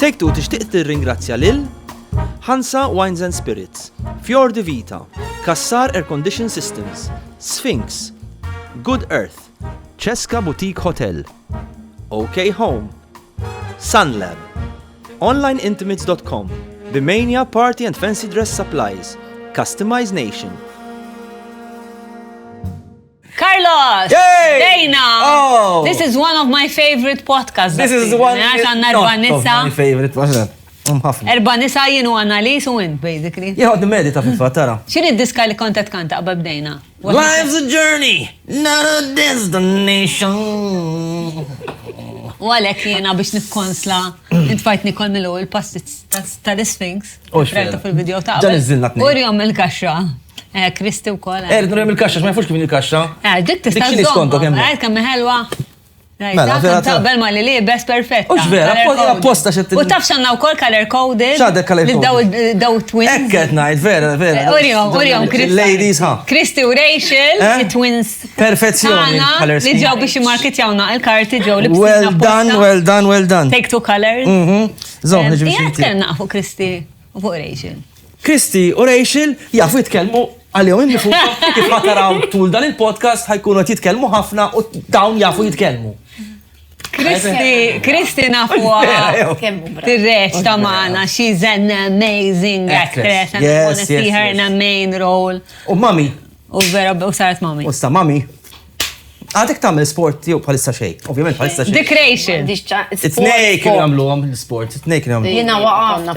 Take Two tixtieq tirringrazzja lil Hansa Wines and Spirits, Fior di Vita, Kassar Air Condition Systems, Sphinx, Good Earth, Cesca Boutique Hotel, OK Home, Sunlab, OnlineIntimates.com, Bimania Party and Fancy Dress Supplies, Customize Nation. Carlos! Yay! Dana! Oh! This is one of my favorite podcasts. This is one of my favorite. Erba nisa jienu Annalise u int, basically. Jgħod medita fil-fat, tara. X'in id-diska li kontet kanta qabel bdejna? Life's a journey, not a destination. U għalhekk jiena biex nikkonsla intfajt Nikol Milu il-passi tal-Sphinx. Rajta fil-video ta' Dan iż-żilna tnejn. Urjom il-kaxxa. Kristi wkoll. Nurjem il-kaxxa, ma jafux kif il-kaxxa. Dik tista' Dik x'inhi skontok hemm. Rajt kemm ħelwa. Mela, vera, taqbel ma li best perfetta. Ux vera, apposta xed. U taf xanna wkoll color coded. X'għadek color coded? Daw twins. Ekket ngħid, vera. Urjom, Kristi. Ladies, ha. Kristi u Rachel, twins. Perfezzjoni. Tana, li ġew biex jimarketjawna il-karti ġew li Well done. Take Two colors. Zom, ġibix. Jgħat kellna fuq Kristi u fuq Rachel. Kristi u Rachel jafu jitkellmu għal-jom nifuqa kif ma taraw tul dan il-podcast ħajkunu jitkellmu ħafna u dawn jafu jitkellmu. Kristi nafuwa tir-reċ ta' maħna, she's an amazing actress and I want to see her in a main role. U mami. U vera, u saret mami. U sta mami. Għadek tamil sport jew bħalissa xej, ovvjament bħalissa xej. Dik Rachel. It-nej kienu għamlu għam l-sport, it-nej kienu għamlu. Jina waqafna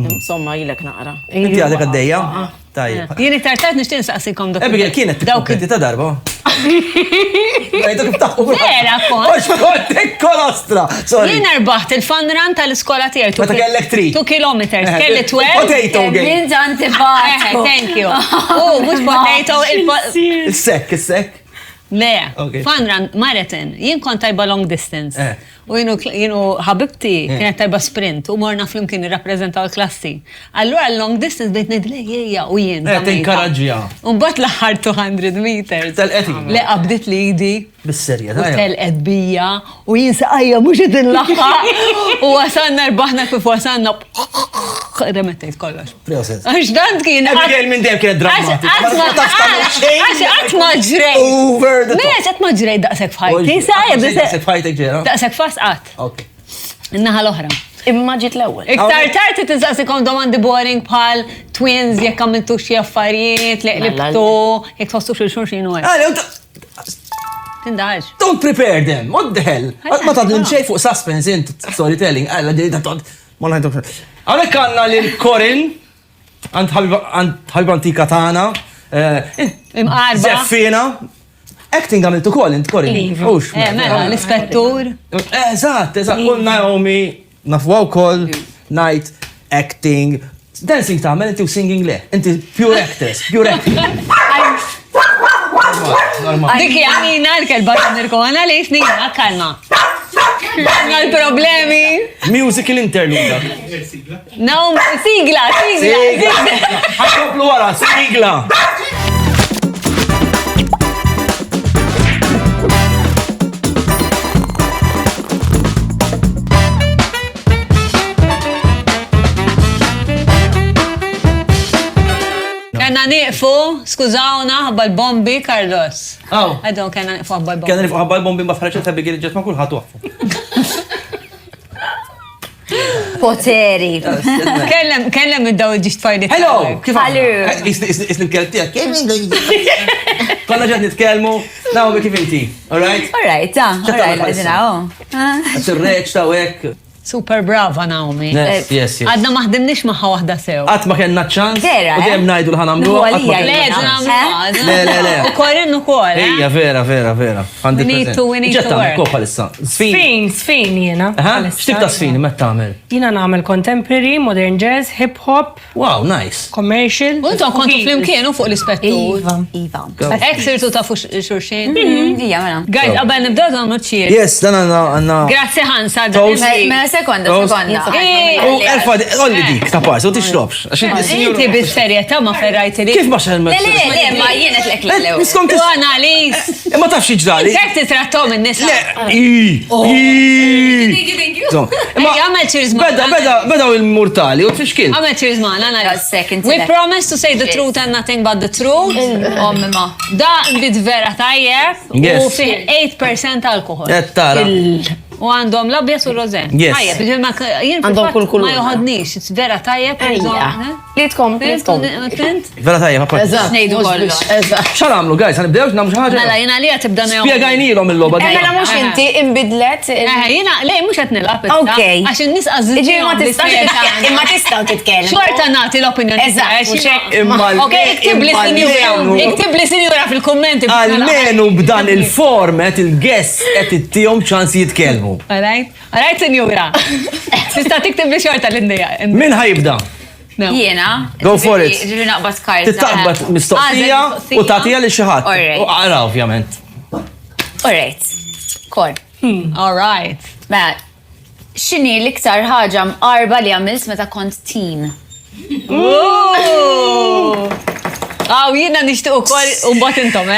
insomma jilek naqra. Inti għadek għaddejja? Tajja. Jien iktartat nishtin saqsikom dak. Ebi kienet t-kompeti ta' darba. Għajdu kif taħu. Vera, kon. Oċ kontek kolostra. Jien arbaħt il-funran tal-iskola tiegħi. Meta kellek 3. 2 kilometers, kelli 12. Potato game. Bint antipatiku. Thank you. Mux potato, Il-sek. Le, Okay. funran, marathon, jien kont tajba long distance. U jienu ħabibti kienet tajba sprint u morna flimkien irrappreżentaw il-klassi. Allura long distance bejt nedlejja u jien. Tinkoraġġija. Unbat l-ħar 200 meters. Telqet. Le qabdit li jidi. Bis-serja, U telqet bija u jien saqajja mux id-laħħa u wasanna rbaħna kif wasanna remettejt kollox. Proset. Għax dan kien. Ebi minn dem kienet drammatika. Għax ma ġrej. Over the top. Meħ, għat ma ġrej daqsek fħajti. Daqsek fajtek ġera. Daqsek fasqat. Ok. Innaħa l-oħra. Imma ġiet l-ewwel. Iktar tarti tiżaqsikom domandi boring bħal twins jekk għamiltu xi affarijiet li qlibtu, jekk tħossu xulxin u Tindaħx. Don't prepare them. What the hell? Ma tadlim xej fuq suspense int storytelling. Għalla ġejta tod. Ma najtu. Għalek għanna l-Corin, għand ħalba antika tana. Imqarba. Zeffina. Acting għamiltu Corin. Mela, l-ispettur. Eżatt. Kull Naomi, nafwaw kol, night, acting. Dancing tamel, inti u singing le. Inti pure actress, pure actress. Dikki għamina l-kelba t-nirkona li jisnina kalma. Għal-problemi. Musical interlude. No, sigla. Ħakoplu wara, sigla. Kanna niqfu, skużawna, bal-bombi, Carlos. Għadon kanna niqfu bal-bombi. Kanna niqfu bal-bombi ma fħarċa ta' bigil ġet ma kullħat waqfu. Poteri. Kellem id-daw ġiġt fajdi. Hello! Kif Hello. Isni keltijak. Konna ġed nitkelmu, naw kif inti. All right? All right, għadina, Għat-reċ ta' wek. Super brava, Naomi. Yes. Għadna maħdimnix maħħa wahda sew. Għat ma kena ċans. Vera, U dem najdu l-ħanamlu. Le. U korin u kol. Ija, vera. We need to work. Kopa lissa. Sfin jena. Xtib ta' sfini, met tamel? Jena namel contemporary, modern jazz, hip hop. Wow, nice. Commercial. U intom kontu flimkienu fuq l-ispettur. Iva. Eksirtu ta' fuq xurxin. Ija, mela. Guys, qabel nibdaw għamlu ċir. Yes, dan għanna. Grazie Hansa. Mela sekonda. U erfa, olli dik, ta' parsa, u tixrobx. Inti bis-serjetà ma ferrajti li. Kif ma xelmet? Le, ma jienet l-ek Niskom Tu Annalise. Ma tafx iġrali. Kif titrattom in-nisa? Għamel cheers ma' Bedaw il-murtali u t-fixkil. Għamel cheers ma' Annalise. Second. We promise to say the truth and nothing but the truth. Ma. Da bit vera tajjeb u Yes. fih 8% alkohol. Tara. U għandhom l-abjas u roze. Yes. Tajjeb, jien Għandhom kull kulur. ma joħodnix, it's vera tajjeb. Litkom. Vera tajja, ma parti. Nejdu kollox. Xar għamlu, guys, għanibdewx namlu xaħġa. Mela, jina li għatibda nejom. Spiegajnilom il-loba. Mela mux inti imbidlet. Jina, lej, mux għet nilqab. Ok. Għaxin nis għazzit. Iġi ma tistaw. Imma tistaw titkellem. Xorta nati l-opinjoni. Ok, iktib li sinjura fil-kommenti. Almenu b'dan il-format il-guest qed ittihom ċans jitkellmu. Alright, sinjura. Tista' tiktib li xorta l-indija. Min ħajibda? Jiena. Go for it. Ġivi naqbad karta. Titaqbad mistoqsija u tagħtiha li xi ħadd. Alright. U qara ovvjament. Alright. Kor. Alright. Mela, x'inhi l-iktar ħaġa mqarba li għamilt meta kont teen? Għaw, jina nishtiq u kol u bot intom,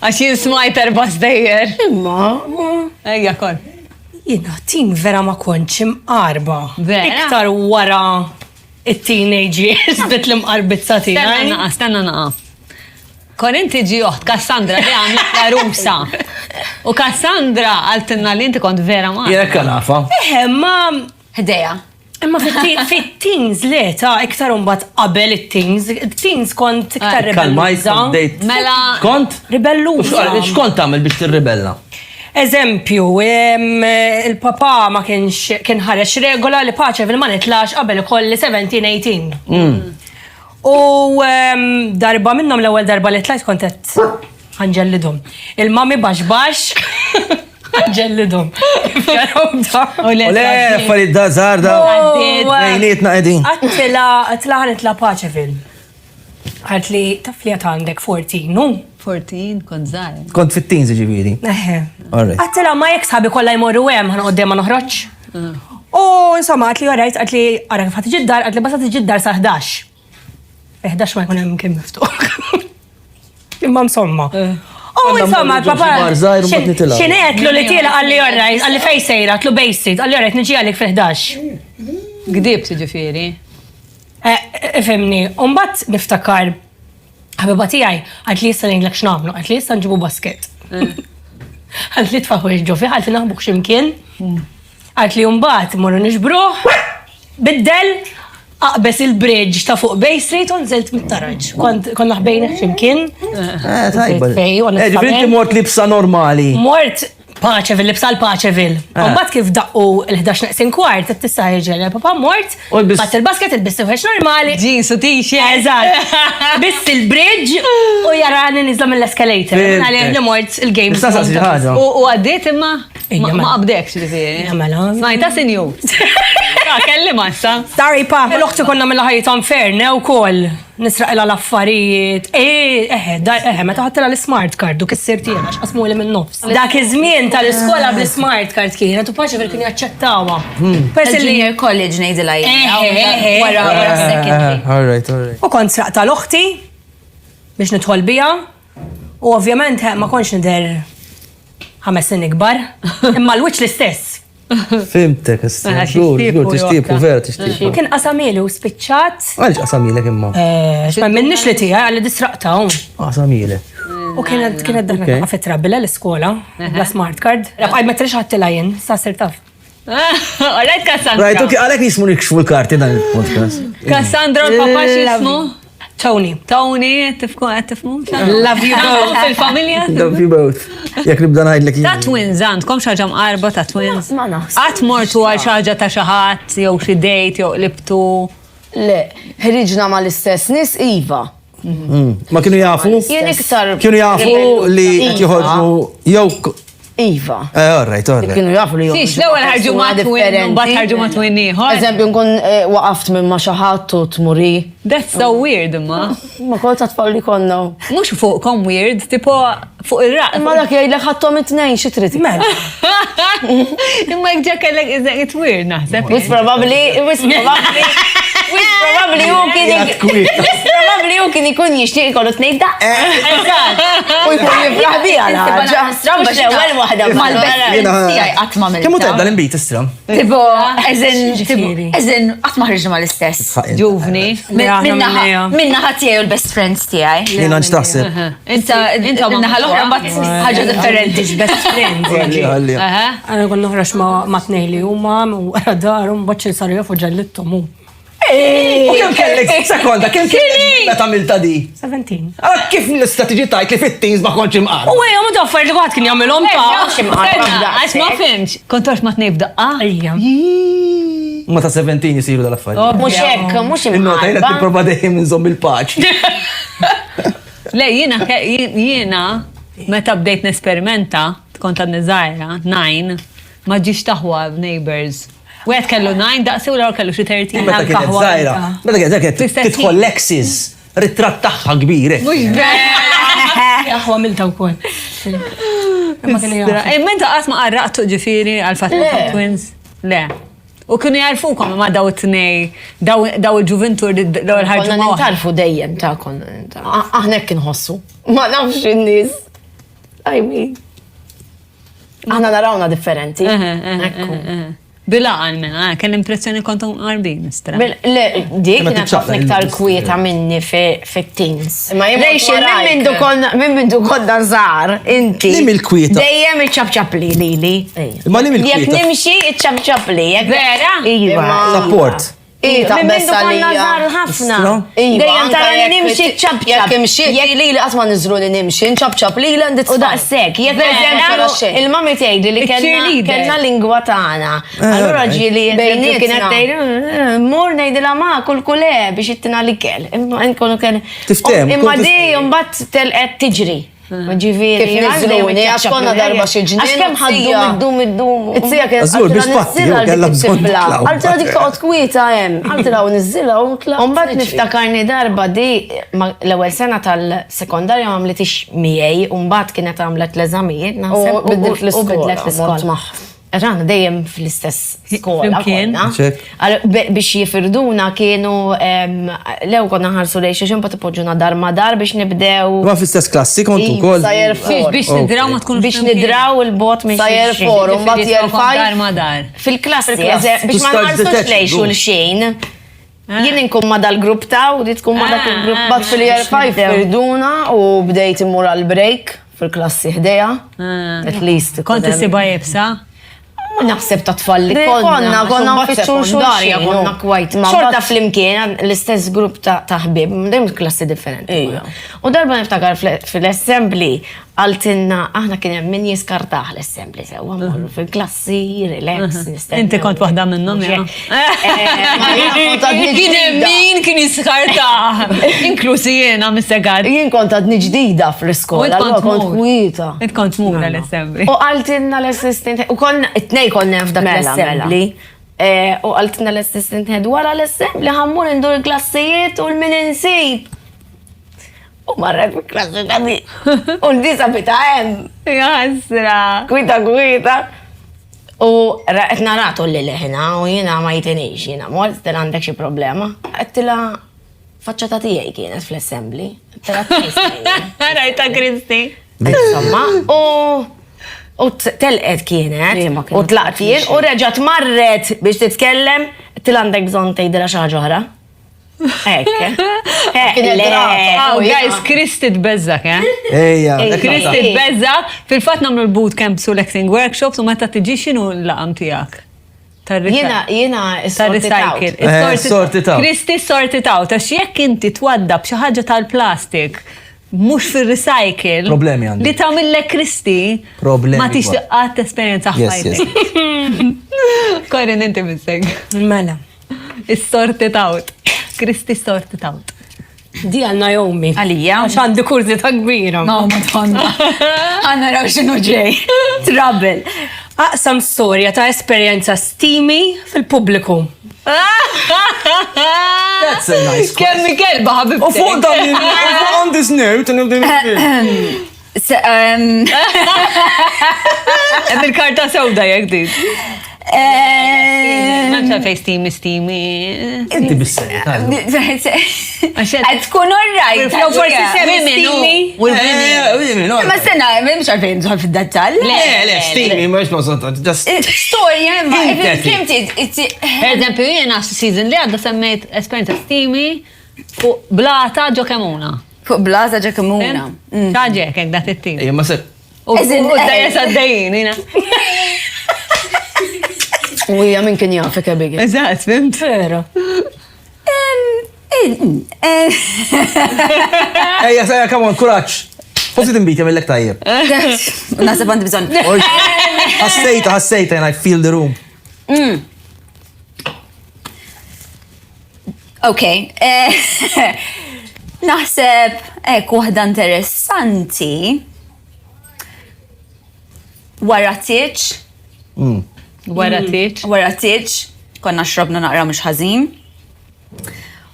Għax jien smajt erbas dejjer. Ejja, kol. Jina, tin vera ma konċ imqarba. Vera? Iktar wara it-teenage years bit l-imqarbizza tina. Stanna naqa. Kon inti ġi joħt Kassandra li għamlet la rusa. U Kassandra għaltinna li inti kont vera ma. Jek nafa. Ma Ħdeja. imma fit-teens le ta' iktar umbat qabel it-teens kont iktar Kalmajt, rebelluża. dejt. Mela. Kont? Ribelluża. X'kont tagħmel biex tirribella? Eżempju, il-papa ma kien ħarex regola li paċe fil-ma nitlax qabel ikolli 17-18. U darba minnhom l-ewwel darba li tlajt kont qed ħanġellidhom. Il-mami baxbax ħanġellidhom. U le, affarijiet da żgħar da. Bejnietna qegħdin. Għatla ħanitla paċe fil. Għalt li taf li għandek 14, nu? 14, kont zaħir. Kont fit-teens ġifieri. Alright. Għattila ma jek sabi kolla jmorru għem, għan għoddim ma noħroċ. U insomma, għatli għarajt, għatli għara kif għati ġiddar, għatli basa ġiddar sa' 11. 11 ma jkun hemm kien miftuħ. Imma insomma. U insomma, papa, xineetlu li tila għalli għarajt, għalli fej sejra, għatlu bejsit, għalli għarajt nġi għalik fil-11. Gdib ġifiri. Femni, umbat niftakar, ħabibba tijaj, għatli jissa l-inglek xnamlu, għatli jissa nġibu basket. Għatli tfaħu ġofi, għatli naħbuk ximkien, għatli umbat morru nġbruħ, biddel, aqbes il-bridge ta' fuq Bay Street u nżelt mit-taraġ. Konna ħbejna ximkien. Tajba. Ġifieri mort libsa normali. Mort Paċevil, libsa l-Paċevil. Umbat kif daqqu il-11 naqsin kwart, t-tissa ħirġel, papa mort, bat il-basket, il-bissi uħeċ normali. Jeans u t-shirt. Eżat. Biss il-bridge u jarani nizla mill-escalator. Għalli li mort il-game. U għaddit imma ma qabdekx ġifiri. Jamela. Snajta senju. Kelli massa. Sorry pa, l-uħti konna mill-ħajtan ferne u koll. Nisraq ila l-affarijiet. Meta ħattila l-smart card u kissir tiena x'qasmu li minn nofs. Dak iż-żmien tal-iskola bl-smart card kienet u paċi fil-kien jaċċettawa. Junior college ngħidilha wara secondary. Alright. U kont sraq tal-uħti biex nidħol biha u ovvjament ma kontx nidher 5 snin ikbar, imma l-wiċċ l-istess. Fimtek, żgur tixtiepu, vera tixtiepu. Kien qasamili u spiċċat. Għaliex qasamilek imma? Ma minnix li tija, għalli disraqtaw. Qasamilek. U kienet daħna għafetra bila l-iskola, la smart card. Għaj ma trix ħattila jen, sa' sirtaf. Rajt Kassandra. Rajt, għalek nismu nikxfu l-karti dan il-podcast. Kassandra u l-papa xismu? Tony. Tony, tifmu? Love you both. Fil-familja? Love you both. Jek nibda ngħidlek. Ta' twins, għandkom xaġa mqarba ta' twins? Ma nafx. Għat mortu għal xaġa ta' xaħat, jew xi date, jew libtu. Le, ħriġna ma l-istess nis Iva. Ma kienu jafu? Jien iktar. Kienu jafu li joħorġu jew Iva. All right. Kienu jafu li Fix, l-ewwel ħarġu ma' twin, mbagħad ħarġu ma' twin ieħor. Eżempju, nkun waqaft minn ma' xi ħadd u tmuri. That's so weird imma. Ma kol ta' tfal li konna. Mhux fuqkom weird, tipo fuq ir-raq. Imma dak jgħidlek ħadthom it-tnejn xi trid. Mela. Imma jekk ġa kellek it's weird naħseb. Wis probably u kien ikun jixtieq ikollu tnejn daqs. U jkun jifraħ biha l-ħaġa. Mux l-ewwel waħda mal-best tiegħi qatt ma Kemm hu tedda l-imbit istram? Tipo, eżin, qatt ma ħriġna mal-istess. Ġuvni. Minna ħatijaj u l-best friends tiegħi. Jiena nxtaħseb. Inta minna ħal-oħra mbagħad ħaġa differenti. Best friend. Ħalli. Għana kon noħrax ma tnejli u mam u darum baċċi saru jafu ġallittom u. U kemm kellek sekonda, kemm kellek meta għamilta di? 17. Allora kif l-istrateġi tajt li fit-teens ma kontx imqar? U għajja, mu daffar li għad kien jgħamilom ta' Għax ma fimx, kontorx ma tnejf daqqa. Ejja. Ma ta' 17 jisiru dal-affarijiet. Mhux hekk, mhux Il-nota jena imħarba. tipprova dejjem nżomm il-paċi. Le, jiena, meta bdejt nesperimenta, kont għadni zaħira, 9, ma ġiġ taħwa neighbors. U għed kellu 9, daqsi u l-għor kellu xi 13. Meta kienet zaħira, meta kienet Tistess tidħol Lexis, ritratt tagħha kbir. Jaħwa milta u kol. Menta qas ma qarraqtu ġifiri għal-fat twins? Le. U kienu jarfukom ma daw it-tnej, daw il-ġuventur daw il-ħarġu Konna ma' nintarfu dejjem ta' konna nintarfu. Aħna hekk inħossu. Ma nafx in-nies. I mean. Aħna narawna differenti. Bilaqan minna, kell impressjoni kontu għarbin, istra. Le, dik Ma kienet titxaqla ħafna iktar l-nies. kwieta minni fit-teens. Ma jimma Rejxin, minn mindu konna żgħar, inti. Li mill-kwieta? Dejjem iċċabċabli li. Ma li mill-kwieta? Jekk nimxi iċċabċabli. Vera? Iva. Support. I ta' Minn mindu konna bessalija. żgħar ħafna. Istra? Dejjem tara li nimxi ċabċab. Jekk imxiet li qatt ma niżru li nimxi, nċabċab li għandi U daqsek, jek Vera. il-mami tgħidli li Cheerleader. kellna lingwa tagħna. Allura ġieli Bejnietna. kienet tgħidli mur ngħidilha ma kule biex ittina li kell. Imma nkunu kien. Tiftem, Imma kont di mbagħad telqed tiġri. Ġifieri. Kif niżluni, għax konna darba xi ġnien Għax kemm it-sija. ħaddum id-dum. It-sija kienet Ażur biex patti, jew kellha bżonn titlaw. Għaltira dik toqgħod kwieta hemm. Għaltira u niżilha u tlaq. Mbagħad niftakarni darba di l-ewwel sena tal-sekondarja ma għamlitix miegħi u mbagħad kienet għamlet l-eżamijiet naħseb U bidlet l-iskola, u bidlet mort l-iskola. magħha. Rana dejjem fl-istess skola Flimkien? konna. Ċek. Biex jifirduna kienu lew konna ħarsu lejn xi ximpa tipoġġuna dar ma dar biex nibdew Ma fl-istess klassi kontu kol. Sajer Biex nidraw ma tkunu biex nidraw il-bot minn Sajer xulxin. for, un bat jer Dar fajn. ma dar. Fil-klassi, Fil-klassi. biex ma To start nħarsux detached lejn group. xulxin. Jien inkun ma dal-grupp ta' u di tkun ma dak il-grupp Bat fil-jer fajn firduna u bdejt immur għal-break fil-klassi ħdeja. At least. Kont isiba jibsa? Naħseb ta' tfal li Konna konna fitxu sekundarja, xulxin, konna no. kwajt. Ma Xorta bat- fl-imkien, l-istess grupp ta' ħbib, dejjem klassi differenti. Ejja. U darba niftakar fil-assembli, għaltinna, aħna kien hemm min jiskartaħ l-assembli, sewa morru fil-klassi, relax, nistennew. Inti kont waħda minnhom, ja. Kien hemm min kien jiskarta. Inklusi jiena mis-segad. Jien kont għadni ġdida U fl-iskola, int allura kont mur. kwieta. Int kont mura l-assembli. U għaltinna l-assistent, u konna, it-nej konna f'dak Mela, l-assembli. U għaltinna l-assistent head wara l-assembli, ħammur indur il-klassijiet u l-min insib. U marret fil-klassi ta' di. U l-disa bita hemm. Jasra. Kwita. U etna ratu li leħna u jina ma jitinix, jina mort, tila għandek xie problema. Għettila faċċata tijaj kienet fl-assembli. Tila t-tisni. Rajta Kristi. Insomma, u telqet kienet, u tlaqt jien, u reġat marret biex titkellem, tila għandek bżon tejdila xaġa oħra. Ek. Oh, guys, Kristi tbeżżak, eh? Ejja. Kristi tbeżżak, fil-fat namlu l-bootcamps u l-acting workshops u meta tiġi xinu l-laqam tijak? Jina Tar-recycle. Sort it out. Kristi sort it out. Għax jekk inti twaddab xi ħaġa tal-plastik, mux fil-recycle. Problemi għandi. Li tamillek Kristi. Problemi Ma tix kbar. għat esperienza Yes, ħfajtek. Korin inti misseg. Mela. Is sort it out. Kristi sort it out. Di għal Naomi. Għalija. Għax għandi kurzita kbira. No, madonna. Għanna raw xinu ġej. Trouble. Aqsam storja ta' esperjenza stimi fil-pubbliku. That's a nice question. Kemmi kelba ħabib. U fuq dan on this note, Bil-karta sewda jek di. Nanċa fej stimi. inti bis-serja. Għed tkun orrajt. Forsi semmi Ma sena, mux għalfejn nżol fil-dattal. Le, stimi, mux nosot, just... Storja, ma Per eżempju, jena season li għadda semmejt esperienza stimi fuq blata ġo kemuna. fuq blaza ġakamuna. ċaġek, ek dat it-tim. Ejja, ma se... U d-dajja saddejjin, jina. U hija min kien jafek ebigi. Eżat, fimt. Vera. Ejja, sajja, come on, kuraċ. Posit imbiti mill-lek tajjeb. Nasib għandi bżon. Ħassejta, and I feel the room. Ok. Naħseb, waħda interessanti. Wara tieċ. Wara tiċ. Wara tieċ. Konna xrobna naqra mux ħazin.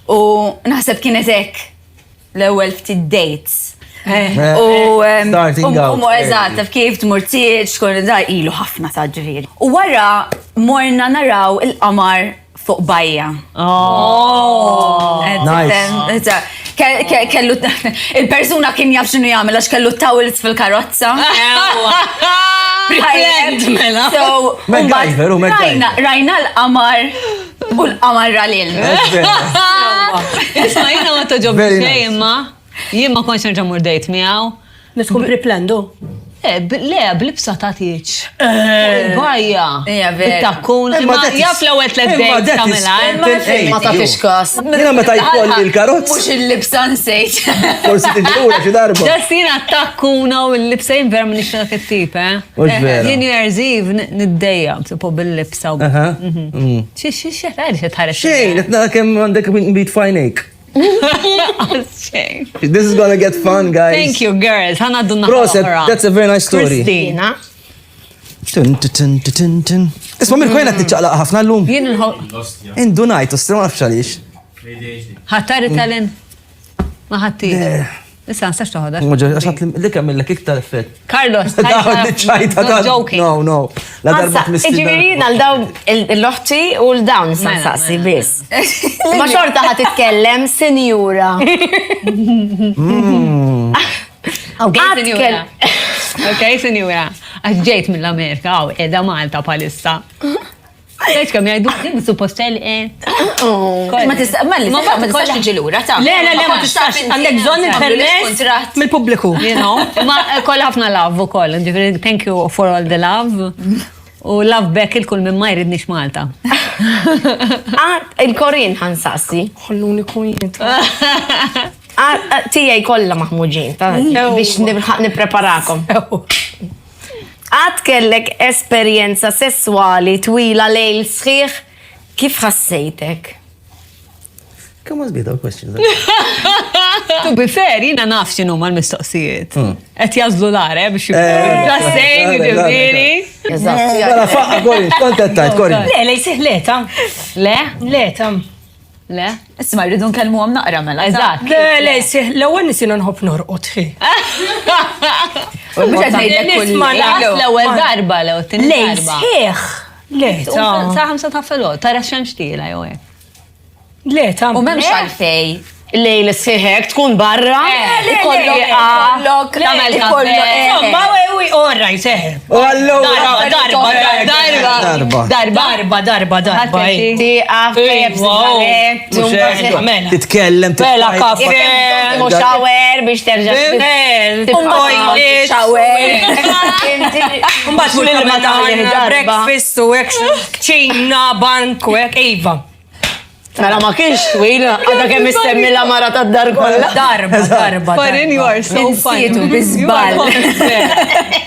U naħseb kienet hekk l-ewwel ftit dates. Starting out. U eżatt, kif tmur tieċ, kun da ilu ħafna ta' ġifieri. U wara morna naraw il-qamar fuq bajja. Nice. Kellu il-persuna kien jaf x'inhu jagħmel għax kellu tawlet fil-karozza. MacGyver, u MacGyver. Rajna l-qamar u l-qamar ralil. Isma jina ma toġob Very xej, imma jien ma konx nerġa' mur dejt miegħu. Nitkun priplendu. Le, blibsa ta' tiċ. Bajja. Ija, vera. Takkun, imma jaf l-ewwel tlet dejt kamela. Ma tafix kas. Jena meta jkolli il-karozz. Mhux il-libsa nsejt. Forsi tiġura xi darba. Ġastina takkuna u l-libsa jien vera minix dak it-tip, eh? Mhux vera. Jien New Year's Eve niddejja tipo bil-libsa. Xi xeħtari xi tħares. Xejn, etna kemm għandek bit fajnejk. Xejn. This is gonna get fun, guys. Thank you, girls. Ħana dunna Proset, that's a very nice story. Christina. Isma minn kwejna t-ċaqlaq ħafna l-lum. Jien Indu najt, u s-sema nafxalix. ħattari talin. Ma ħatti. Issa, nistax toħodha. Maġġa, għaxat li kammillek iktar effett. Carlos, Dawn ċajta not joking. No. La darba t-mistin. Iġifieri nal-daw il-loħti u l-dawn sansassi biss. Ma xorta ħat titkellem senjura. Ok, senjura. Ok, senjura. Għax ġejt mill-Amerika, għaw, edha Malta palissa. Għax kam jgħidu, din suppost Ma tista' ma tistax tiġi lura ta'. Le, ma tistax, għandek bżonn il-permess mill-pubbliku. Ma koll ħafna love u koll, ġifiri, thank you for all the love. U love back il-kull minn ma jridnix Malta. Il-Korin ħansassi. Ħolluni kun jintu. Tijaj kolla maħmuġin, biex nipreparakom. Għad kellek esperienza sessuali twila lejl sħiħ, kif ħassejtek? Come on, bit of questions. To be fair, jina naf xinu ma l-mistoqsijiet. Et jazlu l-are biex just saying, ġifiri. Għala faqqa, Korin, kontentajt, Korin. Le, lejsiħ leta. Le? Leta. Le? Isma rridu nkellmu għam naqra mela. Eżatt. Le, lejsiħ, l-ewwel nisinu nħobb norqod xi. Mhux qed ngħidlek kull Nisma' L-ewwel darba, l-ewwel darba. Lejsiħ. Leta. Sa' 5 ta' filgħod, tara x'hemm xtila jew hekk. Leta. U m'hemmx għalfej. Lejl sħiħek tkun barra. Ikollok Tagħmel kaffè. Ma wewi orraj seħ. U għallu. Darba. Tiqaf, Titkellem, Bella kaffè. Xawer biex terġa' Mbagħad fuq il-ma tagħna breakfast u hekk ċina, bank u hekk iva. Mela ma kienx twila, għadha kemm issemmi la mara tad-dar kollha. Darba. Farin, you are so funny. Insietu bizbal.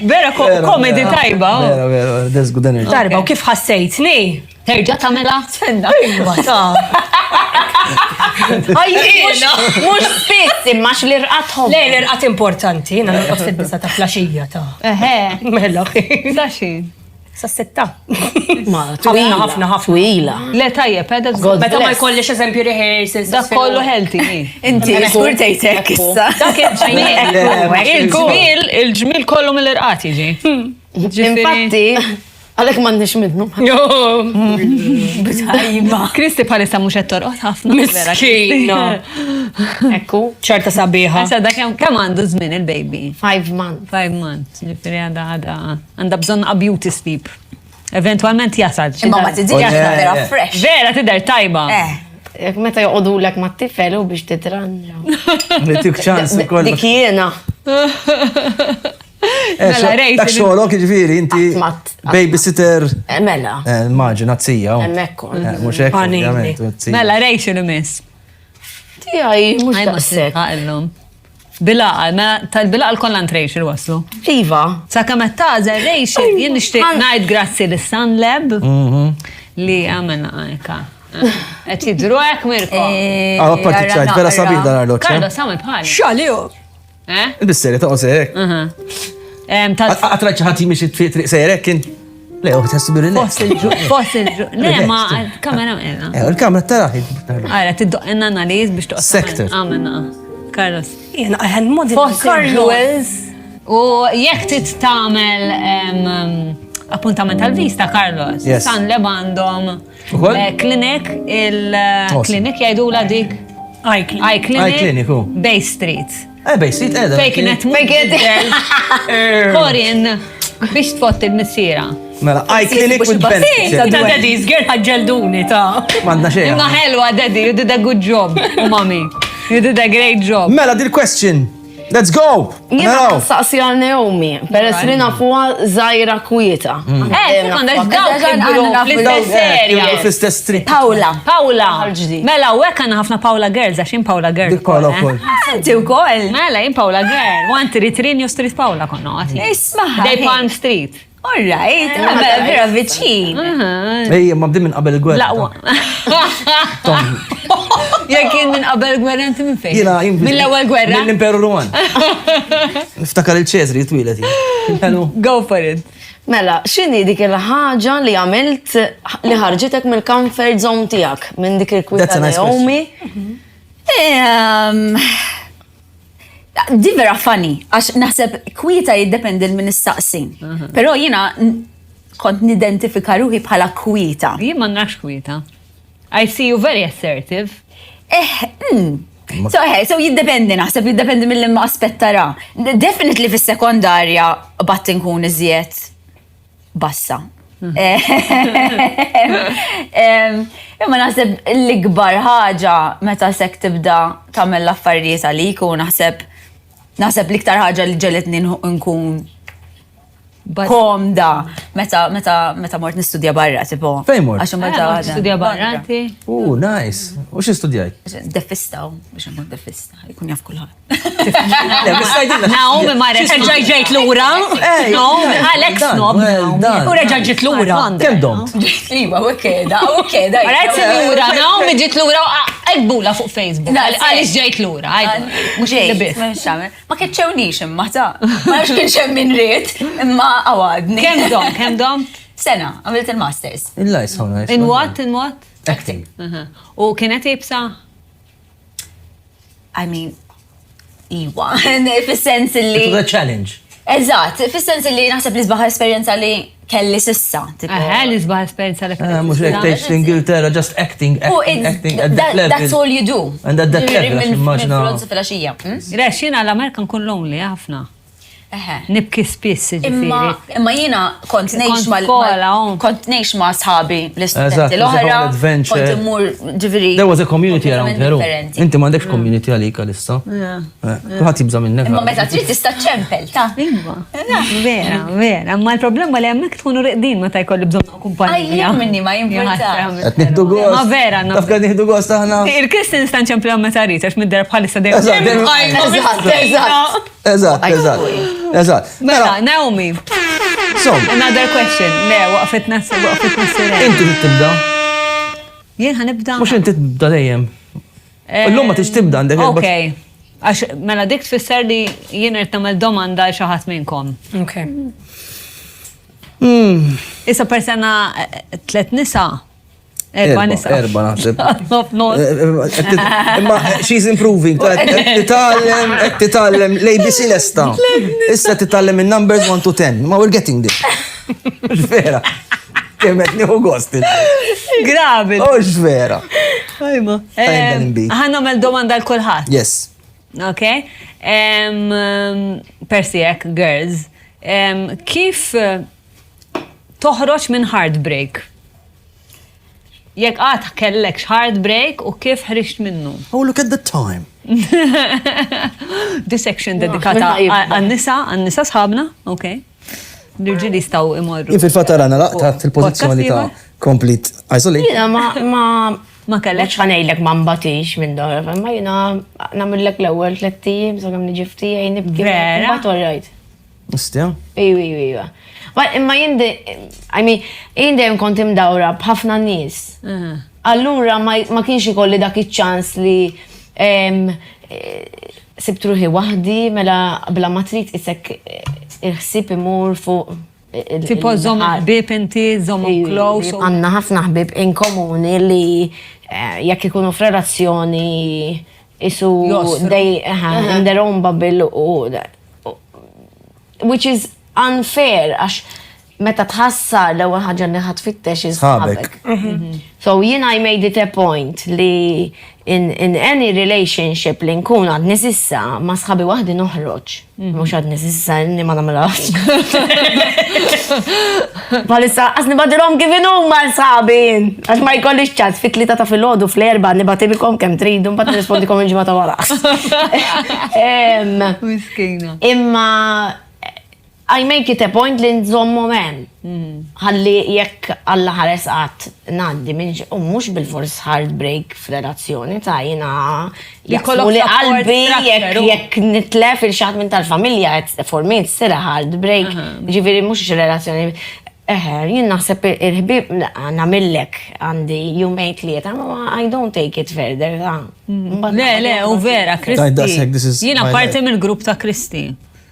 Vera komedi tajba. Vera, that's good energy. Darba, u kif ħassejtni? Terġa' tagħmela? Iva ta'. Mux spiss, imma x'l-irqat ħobb. Le, l-irqat importanti, jina nirqot fid-disa ta' flaxija ta' Eħe, mela. daxin. Sa' sitta. Ma, ħafna. twila. Le tajjeb, edha God Meta ma bless. jkollix eżempju rehearsals. dak kollu healthy. Inti, skurtejtek issa. Dak il-ġmil, il-ġmil kollu mill-irqat jiġi. Infatti, għalek m'għandniex minnu. Btajma. Kristi bħalissa mhux qed torqod ħafna. vera, Kristi. Miskina. Ekku, ċarta sabiħa. Issa dak kemm għandu żmien il-baby? 5 months. 5 months. Ġifieri għandha bżonn beauty sleep. Eventualment jasal. Imma ma tidix vera fresh. Vera tidher tajba. Jek meta joqodu l-ek ma t-tifel u biex titranġa. Nitik ċans ukoll. Dik jiena. Mela, rejt Dak xogħolok jiġifieri inti Mat- babysitter Mela. immaġinazzija. Hemmhekk kont. Mhux hekk Panini. ovvjament. u tzija. Mela rejx il-miss. Tijaj, mux Għaj ma daqsek. s-saqillum. Bilaqal, ma tal-bilaqal kollant rejx il-waslu. Iva. Saka ma tażel rejx, jien nishtiq najt grazzi l-Sunlab li għamena għajka. Għet jidru għek Mirko. Parti ċajt, vera sabiħ dan arloċ. Karlo, samet bħali. Xaliju. Bisseri, ta' osek. Għatrajt ħati miex triq sejrek kien. Le, u tħessu bil Fost il-ġu. Le, ma kamera minna. Il-kamra taraħi. Għara, tiddoq inna analiz biex toqsa. Sector. Għamena. Carlos. Jena għan modi. Carlos. U jek tit tamel appuntament tal-vista, Carlos. Yes. San lebandom Ukoll? klinik, il-klinik jajdu la dik. Eye clinic. Eye Eye clinic, u. Bay Street. Bejsit, edha. Fej kienet Korin biex tfotti l-missira. Mela, eye clinic with Ta' benefits. daddy, zgir ħagġelduni ta' Manna xejn. Imma ħelwa, daddy, you did a good job. U mami, you did a great job. Mela, dil question. Let's go! Jena Naraw. saqsi għal Naomi, peress li nafuha zaħira kwieta. Sekonda, dawk kibru fl-istess serja. Fl-istess street. Paula. Paula. Ħal-ġdid. Mela, u għekana ħafna Paula Girls, għaxin Paula Girl. Dik Paula ukoll, wkoll. Inti wkoll. Mela, jien Paula Girl. 133 New Street Paula konna għati. Isma' Day Palm Street. All right, vera viċin. Ejja, ma bdim minn qabel il-gwerra. Laqwa. Jek jien minn qabel gwerra inti minn fejn? Jina, Minn l-ewwel gwerra? Mill-Imperu Roman. Niftakar il-ċezri twilet. Go for it. Mela, xini dik il-ħaġa li għamilt li ħarġitek mill-comfort zone tijak minn dik That's il-kwieta a nice Naomi? Di vera funny, għax naħseb kwieta jiddependi minn istaqsin. Pero jina kont nidentifika ruħi bħala kwieta. Jien ma nafx kwieta. I see you very assertive. So jiddependi, naħseb jiddependi mill-imma aspettara. Definitely fis-sekondarja bat inkun iżjed bassa. Imma naħseb l-ikbar ħaġa meta sek tibda tagħmel l-affarijiet għalik u naħseb l-iktar ħaġa li ġelitni nkun komda meta mort nistudja barra, tipo. Fejn mort? Għax meta Studja barra, ti? Nice. U xie studjajt? Defista, biex nkun defista, jkun jaf kulħadd. Naomi marret. Reġaj ġejt l-ura. Naomi, Alex Snob. U reġaj ġejt l-ura. Kem domt? Liba, u keda. Rajt l-ura, Naomi ġiet l-ura għedbula fuq Facebook. Għalix ġejt l-ura, mux l-bit. Ma ketċewnix imma ta' ma nafx kien xem min rrit imma għawadni. Kem dom? Sena, għamilt il-masters. Il-lajs, how nice. In what? In what? Acting. U kienet ibsa? I mean, iwa, fis-sens It li. was a challenge. Eżatt, fis-sens li naħseb li sbaħ esperienza li kelli sissa. Li zbaħ esperienza l Mux ek teħx l-Ingilterra, just acting at that level. That's all you do. And at that level, għax immaġna. Minn fil-axija. Rex, jina l-Amerika nkun lonely ħafna. Nibki spiss ġifiri. Imma jina kont nejx ma sħabi l-istudenti l-oħra. Kont immur ġifiri. There was a community around here. Inti mandekx community għalika lissa. Kuħat jibza minnek. Imma meta trid tista' ċempel, ta' Vera. Ma l-problema li għemmek tkunu riqdin meta jkolli bżon kumpanija. Ajja minni ma jimportax. Għat nihdu għost. Ma vera. Taf għad nihdu għost taħna. Il-Kristin stan ċemplu meta ritax mid-der bħalissa dejjem. Eżat. Mela, Naomi. So, Another question. Le, waqfet nassi. inti tibda. Jien ħanibda. Mux inti tibda dejjem. Illum ma tix tibda għandek Ok. Għax mela dik tfisser li jien irid nagħmel domanda xi ħadd minnkom. Ok. Issa persena 3 nisa. 4 nisa. Erba naħseb. No. Imma she's improving. Qed titgħallem l-ABC lesta. Issa titgħallem in-numbers 1 to 10. Ma we're getting there. Vera. Kemm qed nieħu gost. Gravi. Vera. Ajma. Tajba l-imbit. Ħan nagħmel domanda l kulħadd. Yes. Ok? Persijek, girls, kif toħroġ minn heartbreak? Jekk għad kellek heartbreak u kif ħriġt minnu? Oh, look at the time. Di section dedikata għan-nisa sħabna, ok? L-irġili jistaw imorru. Jien fil-fatt rana laqtat il-pożizzjoni ta' complete isolation. Jina Ma kellek. Lex ħanejlek ma mbatix minn dor, ma jina namillek l-ewel 3 tim, sa' għam nġifti, għajn nibki. Vera? Bat orrajt. Istja? Iwa. Ma jinde kont imdawra bħafna nis. Allura ma kienx ikolli dak iċ-ċans li sibtruħi wahdi mela bla ma trid isek il-ħsib imur fuq. Tipo zom ħbib inti, zom close. Għanna ħafna ħbib in komuni li jekk ikunu f'relazzjoni isu in their own bubble which is unfair għax meta tħassar l-ewwel ħaġa li ħatfittex isħabek. So I made it a point li in any relationship li nkun għad nisissa ma sħabi waħdi noħroġ. Mhux għad nisissa inni ma nagħmilhax. Palissa għasni badilhom kif inhom ma sħabin. Għax ma jkollix ċans fit-3 ta' filgħodu fl-4 nibatibilkom kemm tridu mbagħad nirrispondikom il-ġimgħa ta' wara. Miskina. Imma I make it a point li nżomm moment. Ħalli jekk Alla ħares qatt ngħaddi minn u mhux bil-fors heartbreak f'relazzjoni ta' jiena jaqsmu li qalbi jekk nitlef il-xatt minn tal-familja for me tsira heartbreak. Ġifieri mhux relazzjoni. Jien naħseb il-ħbieb nagħmillek għandi jumejn tlieta, ma I don't take it further. Le, u vera, Kristi. Jiena parti mill-grupp ta' Kristi.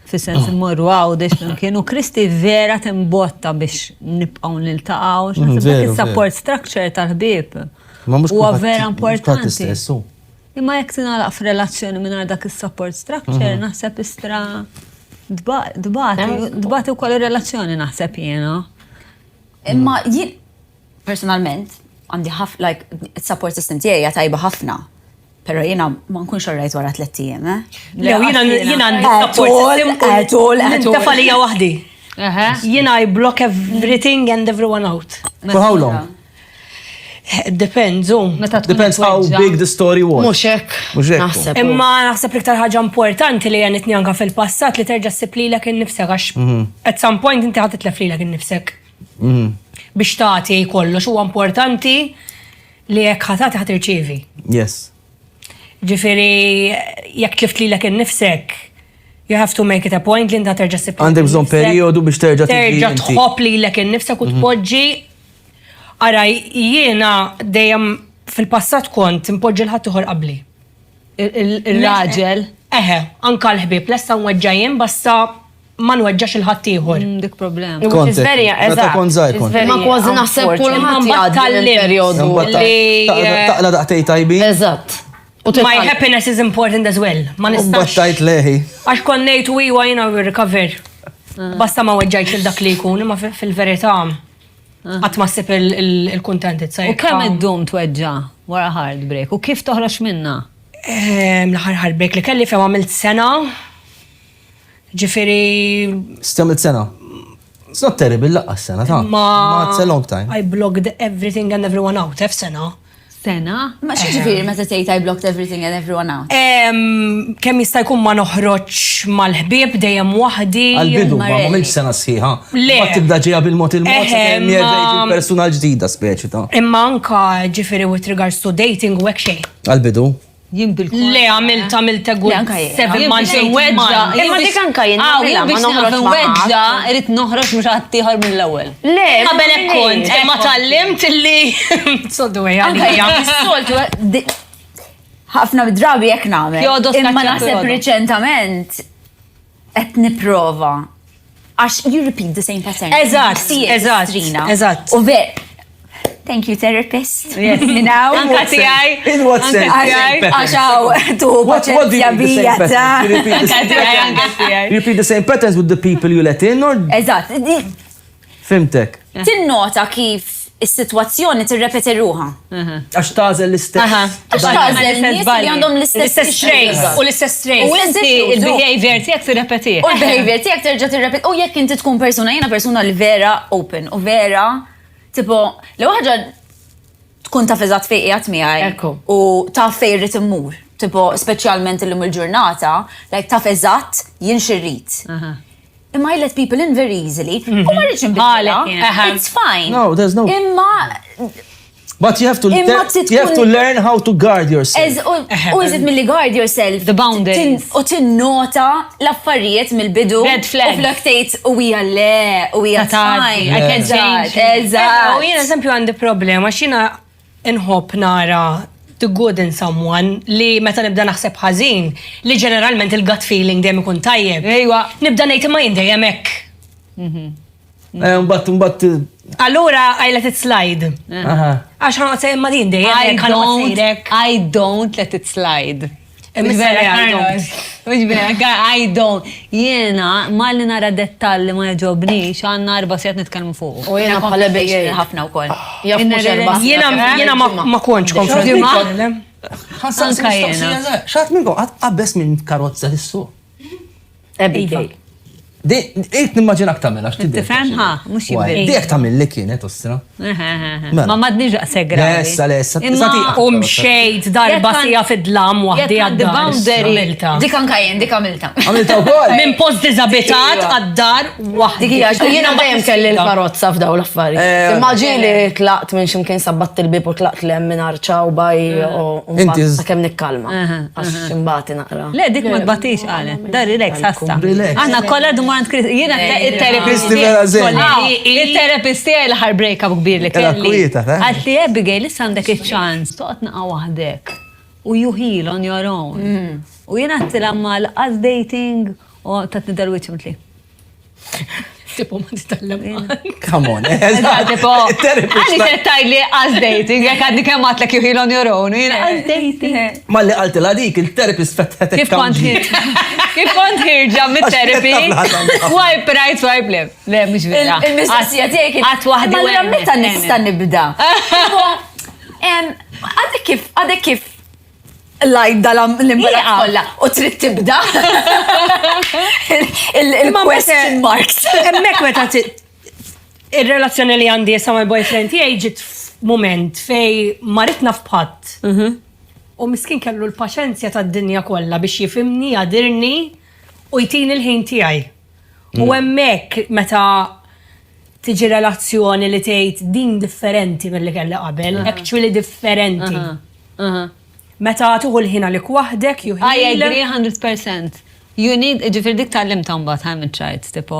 Fis-sens immorru għawdex kienu Kristi vera timbotta biex nibqaw niltaqaw. Dak il-support structure tal-ħbieb. Huwa vera importanti. Imma jekk tingħalaq f'relazzjoni mingħajr dak il-support structure, naħseb istra dbati wkoll ir-relazzjoni naħseb jiena. Imma jien personalment għandi support system tiegħi tajba ħafna. Pero jena ma nkunx orrajt wara 3 ijiem, Le, jena għandi support system. Tafalija wahdi. Jena I block everything and everyone out. For how long? Depends, Depends how big the story was. Mhux hekk. Imma naħseb l-iktar ħaġa importanti li għanitni anka fil-passat li terġa' ssib lilek innifsek għax at some point inti ħadd titlef lilek innifsek. Biex tagħti kollox huwa importanti li jekk ħatati ħadd irċievi. Yes. Ġifieri jekk tlift lilek innifsek, you have to make it a point li inta terġa' ssib. Għandek bżonn perjodu biex terġa' tħobb lilek innifsek u tpoġġi. Ara jiena dejjem fil-passat kont impoġġi l-ħadd ieħor qabli. Il-raġel. Anka l-ħbieb lesta nweġġajjem basta ma nweġġax il-ħadd ieħor. Dik problema. Which is very ma kważi naħseb kulħadd jgħaddi il-perjodu li taqla daqtej tajbi. Eżatt. My happiness is important as well. Ma nistax. Battajt leħi. Għax konnejt u jiena we recover. Basta ma weġġajt il-dak li jkun, ma fil-verità qatt ma ssib il-kuntent U kemm iddum tweġġa wara heartbreak u kif toħroġ minnha? L-aħħar heartbreak li kelli fejn għamilt sena. Ġifieri. Stamilt sena. It's not terrible laqqas sena ta'. Ma it's a long time. I blocked everything and everyone out sena. Sena? Ma xieġifieri meta tgħid I blocked everything and everyone out? Kemm jista' jkun ma noħroġ mal-ħbieb dejjem waħdi. Għal-bidu ma m'għamilx sena sħiħa. Ma tibda ġejja bil-mod il-mod kemm jerġgħid persuna ġdida speċi ta'. Imma anka ġifieri with regards to dating u hekk xejn. Għal-bidu? Jien bil-kol. Le għamilt good 7 months. Imma dik anka jien nagħmilha ma noħroġ weġġa irid noħroġ mhux ħadd ieħor mill-ewwel. Le, qabel hekk kont, imma tallimt illi soddu hija. Is-soltu ħafna drabi jekk nagħmel. Kjodos Imma kaċċa naħseb kjodo. reċentament qed nipprova. Għax you repeat the same pattern. Eżatt, See it, eżatt, Strina. eżatt. U thank you, therapist. Yes. You know? Anka tiegħi. In what sense? Għax tu What do you paċenzja mean the same bija patterns? You repeat the Anka same tiegħi, patterns? anka tiegħi. You repeat the same patterns with the people you let in, or Eżatt, fimtek? tinnota kif is-sitwazzjoni tirrepeti ruha. Għax tażel l-istess. Għax tażel nies li għandhom l-istess traits. U l-istess traits. U Inti il-behavior tiegħek tirrepetih. U l-behavior tiegħek terġa' tirrepeti. U jekk inti tkun persuna, jiena persuna li vera open u vera tipo l ħaġa tkun taf eżatt fejn qiegħed miegħi Ekku. u taf fejn irid immur. Tipo speċjalment illum il-ġurnata, like taf eżatt jien xirrid. Imma I let people in very easily. U ma rridx inbidilha. Għalek, jien. It's fine. No, there's no. Imma But you have to learn how to guard yourself. u iżid milli guard yourself. The boundaries. U tinnota l-affarijiet mill-bidu. Red flags. U flok tgħid u hija le, u hija Tatati, fine. I can change it. Eżatt. U jiena eżempju għandi problema, xina inħobb nara the good in someone li meta nibda naħseb ħażin li ġeneralment il-gut feeling dejjem ikun tajjeb. Ejwa. Nibda ngħid imma jien dejjem hekk. But Allura I let it slide. aha. Għax ħanqod sejjem ma din dejjem hekk ħanqod sejrek. I don't let it slide. Mhux vera, I don't. Mhux vera, I don't. Jiena malli nara dettalli ma jġobnix għandna 4 sigħat nitkellmu fuq. U jiena bħala bejn ħafna wkoll. Jaf mhux erba' Jiena ma kontx konfronti. Anka jiena. Xaħat minnkom, għabbes minn karozza l-suq. Abigail. Ejt nimmaġinak tamela, x'tiddi. Tifhem ħa, mhux jibbil. Dik tamil li kienet, ostra. Ma madniġ segra. Lessa, Mxejt darba sija fid-dlam waħdi the boundary. Dik anka jien, dik għamilta. Għamilta u kol. Minn post dizabitat għad-dar waħdi. Jiena dejjem kelli l-karozza f'daw l-affarijiet. Immaġini tlaqt minn ximkien sabbat il-bib u tlaqt li hemm minn arċa u baj u mbagħad kemm nikkalma. Għax imbagħad naqra. Le, dik ma tbatix għalet. Da relax, ħassa. Relax. Għanna kolla dumant jiena Kristi vera zen. il-terapist tiegħi l-ħar break-up kbir li Kella kwieta, ta? Għalt li Abigail, issa għandek il-ċans, toqgħod naqa' waħdek. U you heal on your own. U jiena għattila mal as dating u tatni dal-wiċ mitli. Tipo ma titallem. Come on. Tipo, għalli settaj li as dating, jek għaddi kemm għatlek you heal on your own, u jiena as dating. Ma li għaltila dik, il-terapist fetħetek. Kif kont hirġa mit-therapy? Swipe right, swipe left. Le, mux vera. Il-mistoqsija tiegħek kien. Għat waħdi Ma wehmet. meta nista' nibda. Għadek kif lajda l-imbara kollha u trid tibda. Il-question marks. Emmek meta il-relazzjoni li għandi sa my boyfriend tiegħi ġiet f'mument fej maritna f'patt. U miskin kellu l-paċenzja tad-dinja kollha biex jifimni, jadirni u jtini l-ħin tiegħi. U hemmhekk meta tiġi relazzjoni li tgħid din differenti milli kellha qabel, actually differenti. Meta tuħu l-ħin għalik waħdek, you I heal. agree 100%. You need, ġifir dik tal-lim tambat, haven't tried, tipo,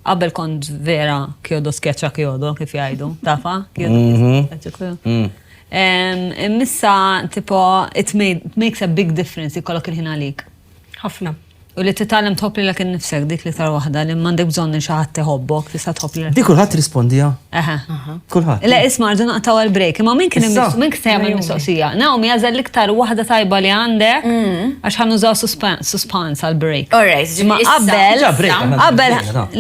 qabel kont vera kjodo sketcha kjodo, kif jgħidu, tafa? Missa, tipo, it makes a big difference, jikollok il-ħin għalik. Ħafna. U li titgħallem tħobb lilek innifsek dik li tar waħda li m'għandek bżonn xi ħadd tiħobbok, tista' tħobb lilek. Dik kulħadd rispondija. Kulħadd. Le isma' rġu naqtaw għal-break, imma min kien Issa. jagħmel mistoqsija. Naomi għażel l-iktar waħda tajba li għandek għax ħanużaw suspense għal-break. Alright, Ma ġifieri qabel, issa. qabel,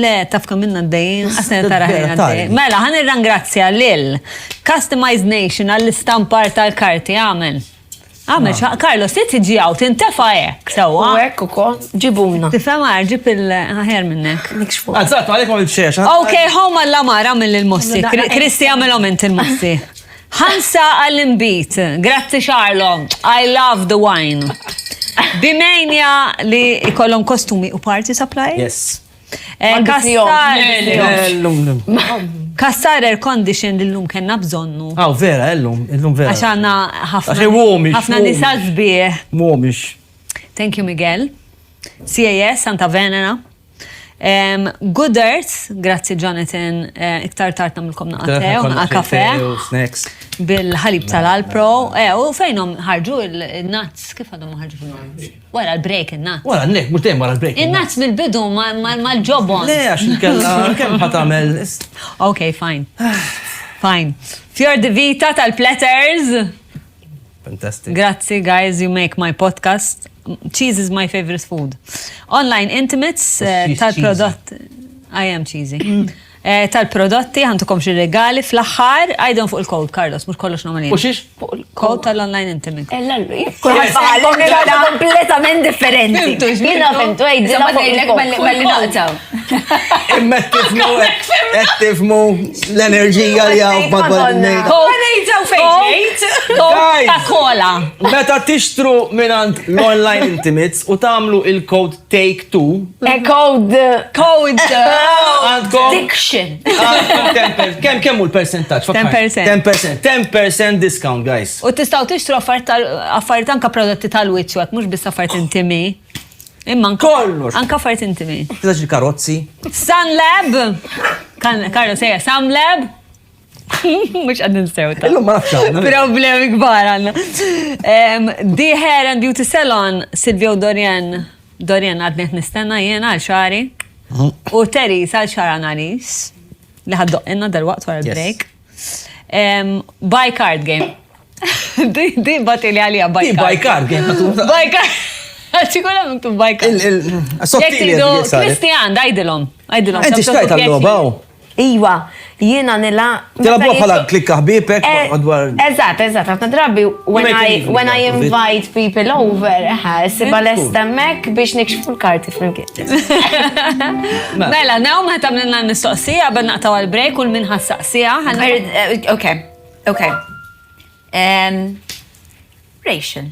le, taf kam minna d-dajin, għasna tara ħina d-dajin. Mela, ħan irrangrazzja lil Customized Nation għall-istampar tal-karti għamel. Għamel, Carlos, tiġi għaw, tintefa jek, U sawa. hekk ukoll ġibuna. Tifhem ġib il-ħajer minnek. Għazzat, għalek ma bibxiex. Ok, hom għall-lamar għamil il-mossi. Kristi għamilom int il-mossi. Ħansa għall-imbit. Grazzi Charlon. I love the wine. Bimejnja li ikollhom kostumi u party supply? Yes. Kassar air condition li l-lum kena bżonnu. Aw, vera, illum vera. Għax għanna Għax womix, ħafna nisa zbieħ. Momix. Thank you, Miguel. CAS, Santa Venera. Good Earth, grazzi Jonathan, iktar tard namilkom naqatew, kafe, snacks. bil-ħalib tal-Alpro, u fejnom ħarġu il-nuts, kif għadhom ħarġu il-nuts? Wara l-break, il-nuts. Wara, nek, mux dejjem wara l-break. Il-nuts mill-bidu mal-ġobon. Le, għax il-kella, kem ħatamel. Ok, fine. Fine. Fjord de Vita tal-Platters. Fantastic. Grazzi, guys, you make my podcast. Cheese is my favorite food. Online Intimates tal-prodott. I am cheesy. Tal-prodotti, għantukom xi regali fl-aħħar, għajdon fuq il-code, Carlos, mux kollox nomalin. U xiex? Code tal-online Intimate. Kompletament differenti. Jina fimtu, Insomma, dejlek malli naqtaw. Imma tifmu l-enerġija li għaw madwar Coca-Cola. Meta tixtru minant l-online intimates u tamlu il-code take two. Code Għandkom. Diction. Kemm hu l-percentaġġ? 10%. 10% discount, guys. U tistaw tixtru affarijiet anka prodotti tal-wiċċ, għak mux biss affarijiet intimi. Imma Kollox. anka affarijiet intimi. Tiżax il-karozzi. Sunlab. Karlo sejja, Sunlab. Mux għaddin sewta. Illum ma nafx għandna. Problemi kbar għanna. The Hair and Beauty Salon, Silvio Dorian għadnet nistenna jena għal-xari. U Terry sal-xar analis li ħaddoqinna dal-waqt wara l-break. Buy card game. Di bati li għalija buy card. Buy card game. Buy card. Għalċikola miktub buy card. Jek tidu, Kristian, dajdilom. Enti xtajt għal-loba. Iwa, jiena nila. Tilabu bħala klikka ħbibek madwar. Eżat, għatna drabi, when I invite people over, siba l-estemmek biex nikxfu l-karti fil-kit. Mela, naw ma tamlina l-mistoqsija, bad naqtaw għal-break u l-min ħassaqsija. Ok. Ration.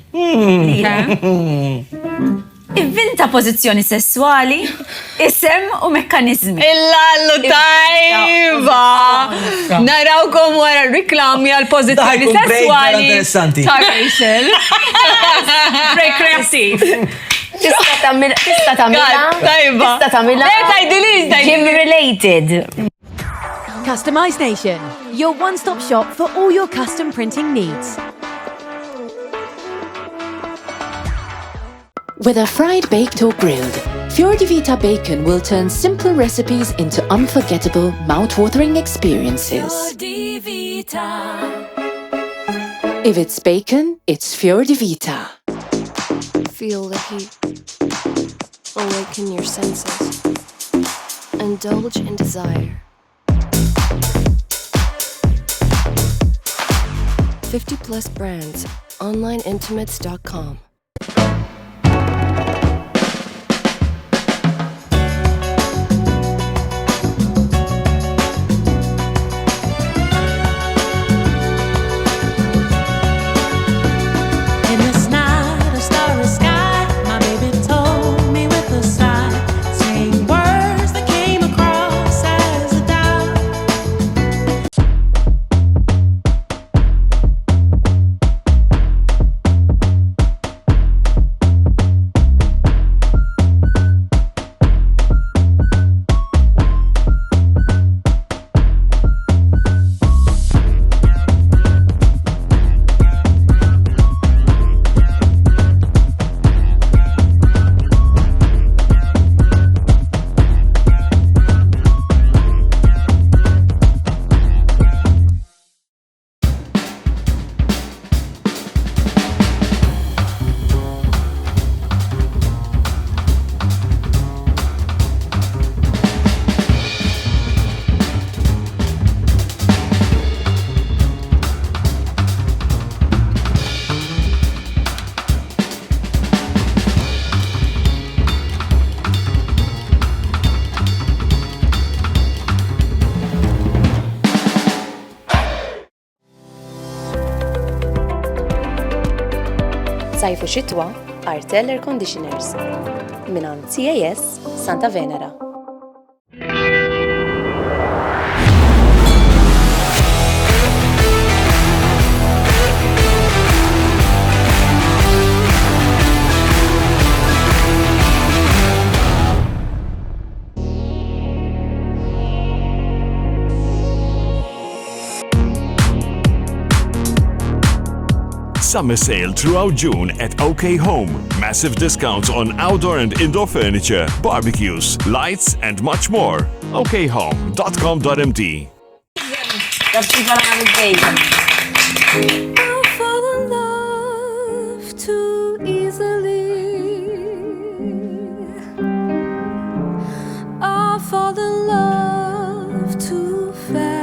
Inventa pożizzjoni sessuali, isem u mekkanizmi. Illallu tajba! Narawkom wara riklami għal pozizjoni Daħi kun break vera sessuali. interessanti. Ta' Rachel. Break kreativ. Tista tamila. Tajba. Tista tamila. Le, tajdilix, Gym related. Customize Nation, your one-stop shop for all your custom printing needs. Whether fried, baked or grilled, Fior di Vita Bacon will turn simple recipes into unforgettable, mouth-watering experiences. If it's bacon, it's Fior di Vita. Feel the heat. Awaken your senses. Indulge in desire. 50+ brands. Onlineintimates.com. Sajfu xitwa, Artel Air Conditioners. Minan CAS Santa Venera. Summer sale throughout June at OK Home. Massive discounts on outdoor and indoor furniture, barbecues, lights, and much more. okhome.com.mt. Taf xi fara bejn. I fall in love too easily. I fall in love too fast.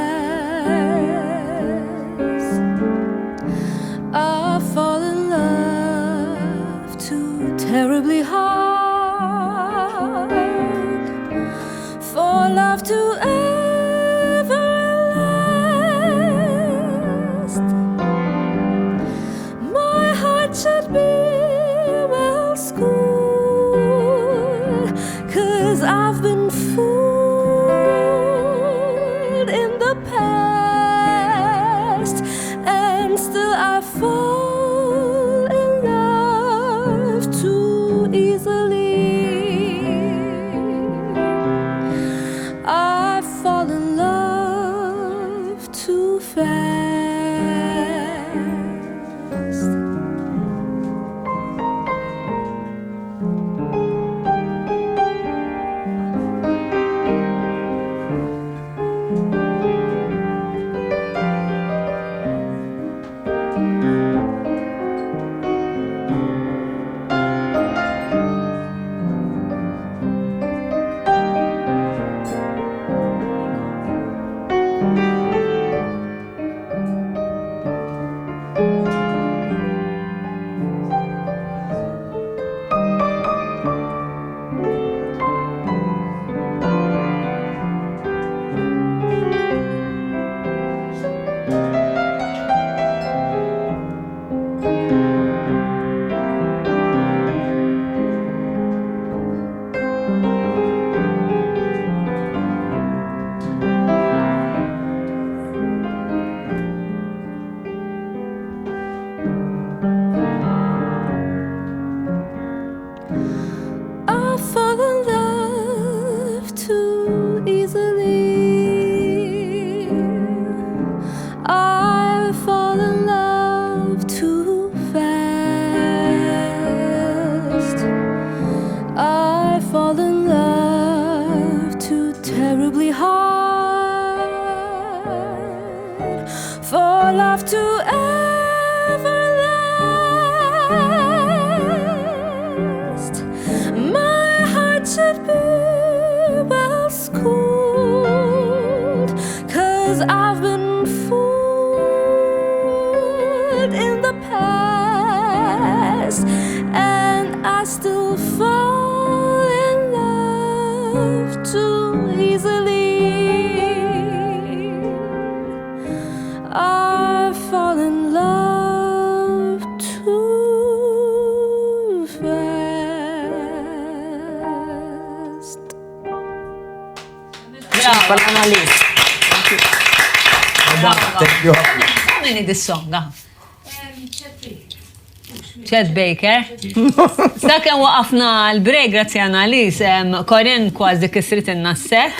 I fall in love too terribly hard for love to ever last. My heart should be well schooled, 'cause I've been fooled in the past, and still I fall in love too easily. I fall in love too fast. I fall in love too easily. I fall in love too fast. I fall in love too terribly hard for love to ever last. My heart should be well schooled, 'cause I've been fooled in the past, and I still fall in love too easily. I fall in love too fast. Pal-analist. Thank you. Mini dis-songa. Chet Baker. Sakken waqafna l-break, grazzi Annalise, Corinne kważi kisrit il-nasset,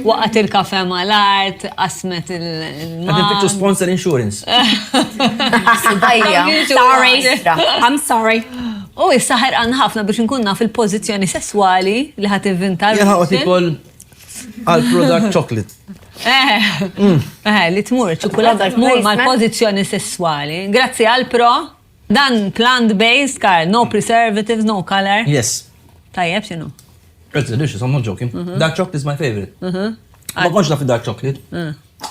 waqat il-kafe mal-art, asmet Għadin fiktu il-mal. sponsor insurance. Sidajja. Sorry. I'm sorry. U jissaħer ħafna biex nkunna fil-pozizjoni sessuali li ħat inventa. Jena għot ikol għal-product chocolate. Li tmur, ċokolata tmur mal-pozizjoni sessuali. Grazzi għal-pro, dan plant-based, Karl, no preservatives, no color. Yes. Tajjeb, xinu? It's delicious, I'm not joking. Dark chocolate is my favorite. Ma konx naf dark chocolate.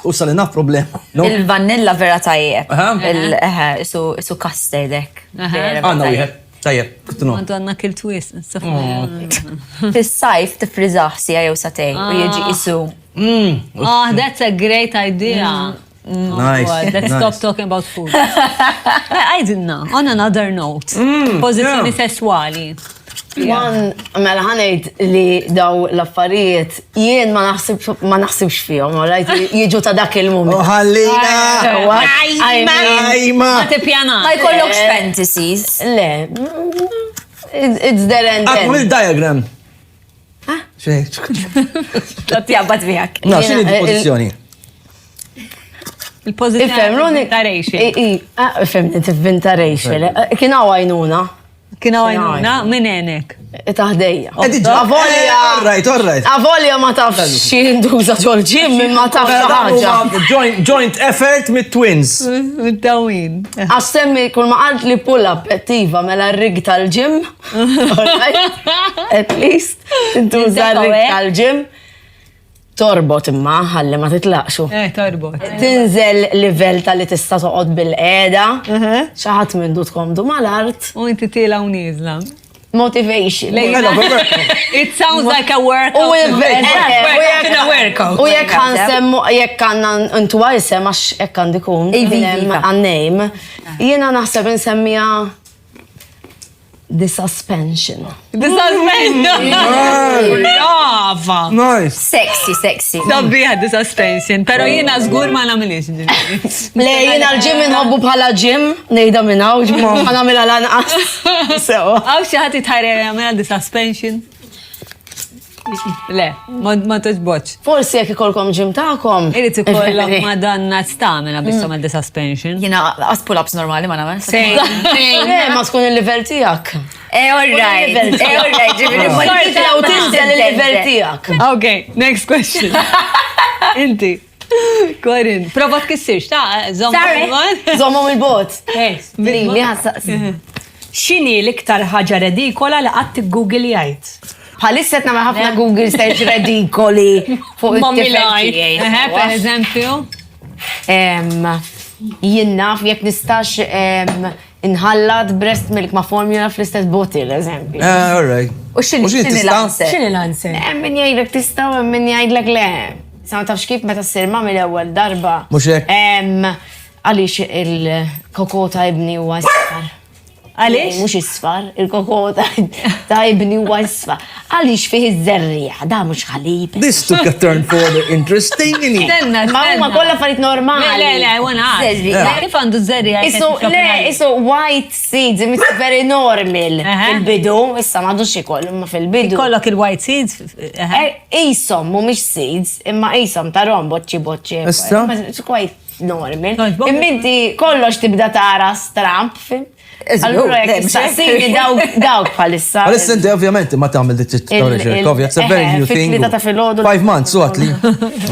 U sal enough problema. No? Il-vanilla vera tajjeb. Aha. Isu custardek. Għanna wieħed. Tajjeb, kutnu. Għandu għanna kil twist. Fis-sajf tifrizaħ sija jew satej u jiġi isu. Oh, that's a great idea. Nice. Let's nice. stop talking about food. I didn't know. On another note. Pozizjoni yeah. sessuali. Man, mela ħanejt li daw l-affarijiet jien ma naħsibx fihom, rajt jiġu ta' dak il-moment. Ħallina! Ma tipjana. Ma jkollokx fantasies. Le, it's there and Għakmu then. il-diagram. Tjabbat bijak. No, xini di pozizjoni? Il-positive ta' ratio. Femni tivvinta ratio. Kien għajnuna. Kiena għajnuna, minn enek. Taħdejja. Avolja. All right. Avolja ma tafx xinduża ġol-ġim, ma tafx ħaġa. Joint effort mit-twins. Dawin. Għassemmi kull ma għalt li pull-up ettiva mela r-rig tal-ġim. At least. Tintuża r-rig tal-ġim. Torbot imma, ħalli ma titlaqxu. Torbot. Tinżel livell tal-li tista' toqgħod bil-qeda. Xaħat minn tkomdu mal-art. U inti tila u nizla. Motivation. It sounds like a workout. U jekk ħansemmu, jekk għanna n-tuwa jisem għax jekk għandikun. Għannejm. Jiena naħseb nsemmija The Suspension. The Suspension! Brava! Nice. Sexy. Sabiħa The Suspension, pero jiena zgur ma namilix. Le, jiena l-ġim nħobbu bħala ġim, nejda minnaw, ma namila lanqas. Għaw xaħat jitħarja jamela The Suspension? Le, ma toġboċ. Forsi jekk ikolkom ġim ta'kom. Irrit ikollok Madonna stamina biex ma The Suspension. Jina as pull-ups normali ma namel. Le, ma tkun il-level tijak. All right, ġiviri. Sorti għaw tinżel il-level tijak. Ok, next question. Inti. Corin, prova tkissirx, ta' Zommom il-bot. Li X'inhi l-iktar ħaġa redikola li qatt Google jgħid? Bħalisset namel ħafna Google search redikoli fuq il-tifel. Per eżempju? Jinnaf, jek nistax inħallat breast milk ma' formula fl-istess bottle, eżempju. All right. U x'inhi l-answer? X'inhi l-answer? Min jgħidlek tista' u min jgħidlek le. Sa ma tafx kif meta ssir ma' mill-ewwel darba. Mhux hekk. Għaliex il-koko ta' ibni huwa isfar. Għaliex? Mhux isfar, il-koko ta' ibni huwa isfar. Għaliex fih iż-żerrieħ, da mhux ħalib. This took a turn further interesting. Ma huma kollha affarijiet normali. Le, I wanna ask. Kif għandu żerrieħ? Isu white seeds, it's very normal. Fil-bidu, issa m'għadux ikoll, imma fil-bidu. Kollok il-white seeds? Isom, mhumiex seeds, imma isom ta' rom boċċi. Issa? It's quite normal. Imminti kollox tibda tara stramp, fim? Allura jek saqsini dawk bħalissa. Għalissa inti ovvjament ma tagħmel dik it-tovja, it's a very new thing. 5 months, u għatli.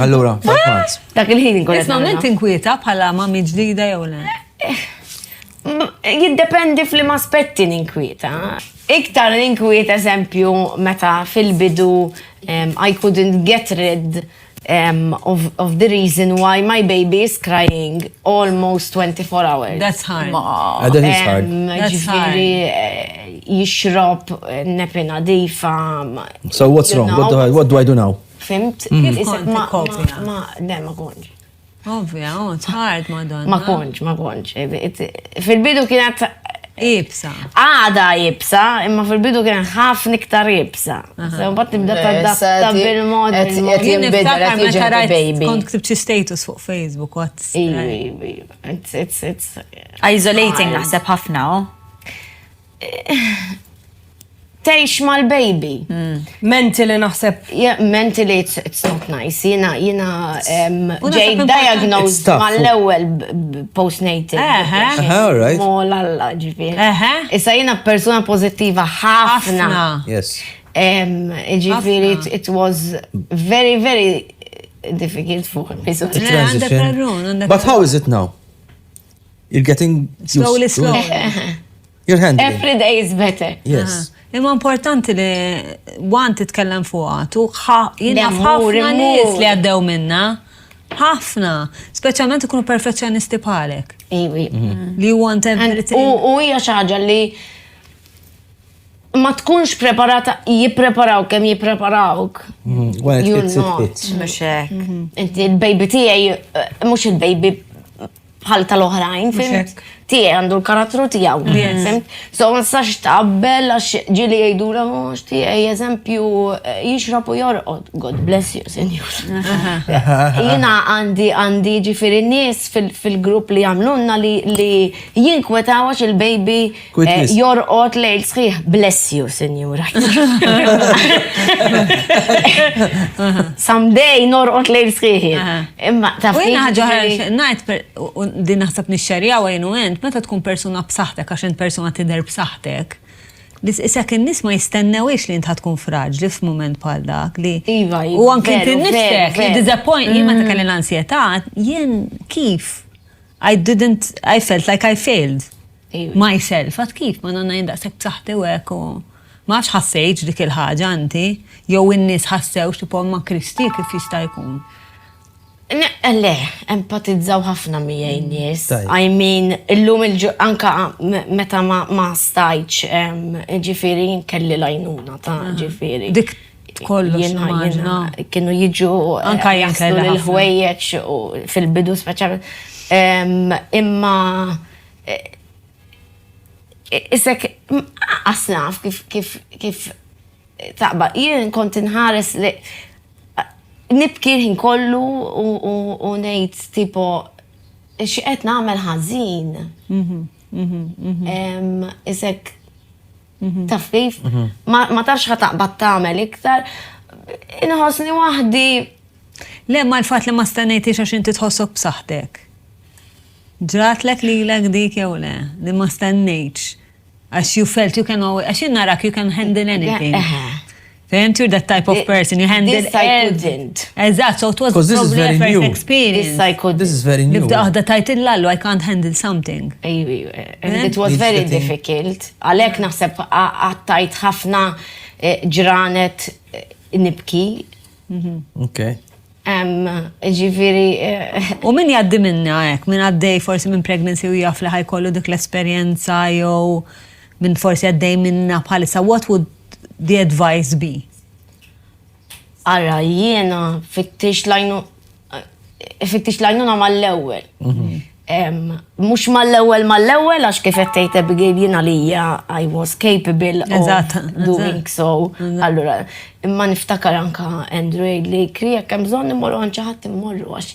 Allura, 5 months. Dak il-ħin kollet. Isma' ment inkwieta bħala mami ġdida jew le? Jiddependi fl-ma aspetti ninkwieta. Iktar ninkwieta eżempju meta fil-bidu I couldn't get rid of the reason why my baby is crying almost 24 hours. That's hard. That is hard. Ġifiri jixrob nepina difa. So what's wrong? What do I do now? Fimt? Kif kont kopja? Ma konġ. Ovvja, it's hard, Madonna. Ma konġ. Fil-bidu kienet Ibsa. Għada jibsa, imma fil-bidu kien ħafna iktar jibsa. Se mbagħad tibda tadatta bil-mod. Jien niftakar meta rajt kont ktib xi status fuq Facebook what. It's Isolating naħseb ħafna, Tgħix mal-baby. Mentally naħseb. Yeah, mentally it's not nice. Jiena ġej diagnosed mal-ewwel postnatal. All right. Mol alla ġifieri. Issa jiena persuna pożittiva ħafna. Yes. Ġifieri it was very, very difficult for me. Transition. But how is it now? You're getting slowly. You're handling. Every day is better. Yes. Imma importanti li għan titkellem fuqa, tu jina ħafna nis li għaddew minna, ħafna, speċjalment ikunu perfezzjonisti bħalek. Li you want everything. U hija xi ħaġa li ma tkunx preparata, jippreparawk kemm jippreparawk. You're not. Mhux hekk. Inti il-baby tiegħi mhux il-baby bħal tal-oħrajn, fimt? tiegħi għandu l-karattru tiegħu. So ma tistax taqabbel għax ġieli jgħidula mhux tiegħi eżempju jixrab u jorqod. God bless you, senjur. Jiena għandi ġifieri nies fil-grupp li jagħmlunna li jinkwetaw għax il-baby jorqod lejl sħiħ. Bless you, senjura. Someday norqod lejl sħiħ. Imma taf din naħseb nixxerjaw għajnu għent, meta tkun persuna b'saħtek, għax int persuna tidher b'saħtek, isek in-nies ma jistennewix li int tkun fraġli f'mument bħal dak li. U anke inti nifsek, disappoint, jien meta kelli l-ansjetà, jien kif? I felt like I failed myself, għad kif ma nonna jindaqsek b'saħti u hekk u ma ħassejġ dik il-ħaġa inti, jew in-nies ħassewx tipo ma Kristi kif jista' jkun. Le, empatizzaw ħafna miegħi nies. I mean, illum anka meta ma stajċ, ġifieri kelli lajnuna ta' ġifieri. Dik kollox immaġna. Kienu jiġu anka jaslu l-ħwejjeġ fil-bidu speċjalment. Imma isek asnaf kif taqba jien kont inħares li nibki ħin kollu u ngħid tipo xi qed nagħmel ħażin. Isek taf kif ma tafx ħataqbad tagħmel iktar. Inħossni waħdi. Le ma l-fatt li ma stennejtix għax inti tħossok b'saħħtek. Ġratlek lilek dik jew le, li ma stennejtx. Għax you felt you can always, għax narak you can handle anything. Fehmt, you're that type of person, you handle this I couldn't. Exact, so it was probably a first experience. This I couldn't. This is very new. Nibda aħda tajt il-lallu, I can't handle something. And it was very difficult. Għalek naħseb għattajt ħafna ġranet nibki. Okay. Ġifiri. U min jaddi minna għek, min għaddej forsi minn pregnancy u jaf li ħajkollu dik l-esperienza jew minn forsi għaddej minna bħalissa, what would the advice be? Ara, jiena fittix lajnuna mal-ewwel. Mux mal-ewwel għax kif qed Abigail jiena li I was capable of doing so. Allura, imma niftakar anka Andrew li jekk hemm bżonn immorru għand xi ħadd immorru għax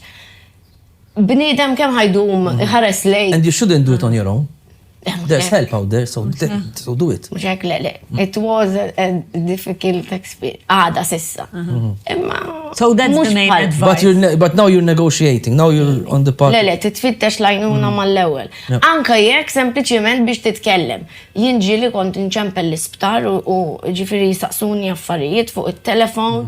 bniedem kemm ħajdum ħares lejn. And you shouldn't do it on your own. There's help out there, so do it. Mux le. It was a difficult experience. Għada sissa. So that's the main advice. But now you're negotiating, now you're on the part. Le, titfittex lajnuna mal-ewel. Anka jekk sempliciment biex titkellem. Jien ġieli kont inċempel l-isptar u ġifiri jistaqsuni affarijiet fuq il-telefon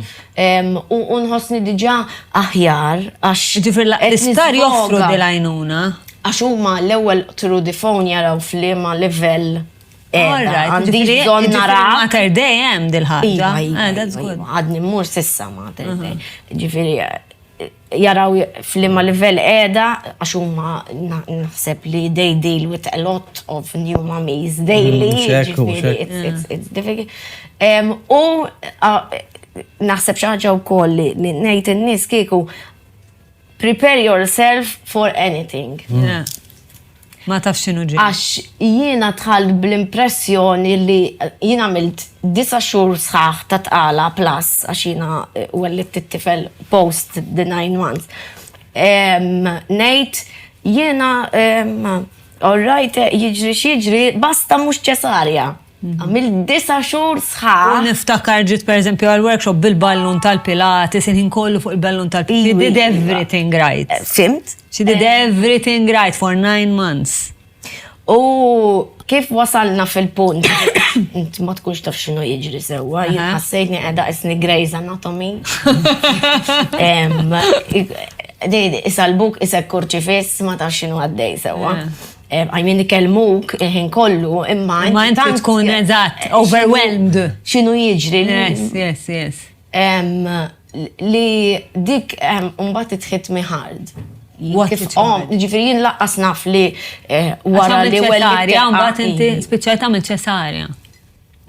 u nħossni diġa aħjar għax. Ġifiri l-isptar joffru di lajnuna. Għax huma l-ewwel through the phone jaraw f'liema level għandi bżonn nara. Mater Day hemm dil-ħaġa. That's good. Għadni mmur sissa Mater Day. Ġifieri jaraw f'liema level qiegħda għax huma naħseb li they deal with a lot of new mummies daily. Ġifieri it's difficult. U naħseb xi ħaġa wkoll li ngħid in-nies kieku prepare yourself for anything. Ma taf xinu ġi. Għax jiena tħall bl-impressjoni li jiena għamilt 9 xhur sħaħ ta' tqala plus għax jiena wellit t-tifel post the 9 months. Ngħid jiena all right jiġri x'jiġri basta mhux ċesarja. Għamil 9 xhur sħaħ. U niftakar ġit per eżempju għal-workshop bil-ballun tal-Pilates, inħin kollu fuq il-ballun tal-Pilates. She did everything right. Fimt? She did everything right for 9 months. U kif wasalna fil-punt? Inti ma tkunx taf x'inhu jiġri sewwa, jien ħassejtni qiegħda isni Grey's Anatomy. Issa l-buk isek kurċifiss ma taf x'inhu għaddej sewwa. I mean, ikellmuk il-ħin kollu, imma inti tkun eżatt, overwhelmed. X'inhu jiġri. Yes. Li dik mbagħad itħitmi hard. Ġifieri jien laqqas naf li wara li ċesarja, mbagħad inti spiċċajt tagħmel ċesarja.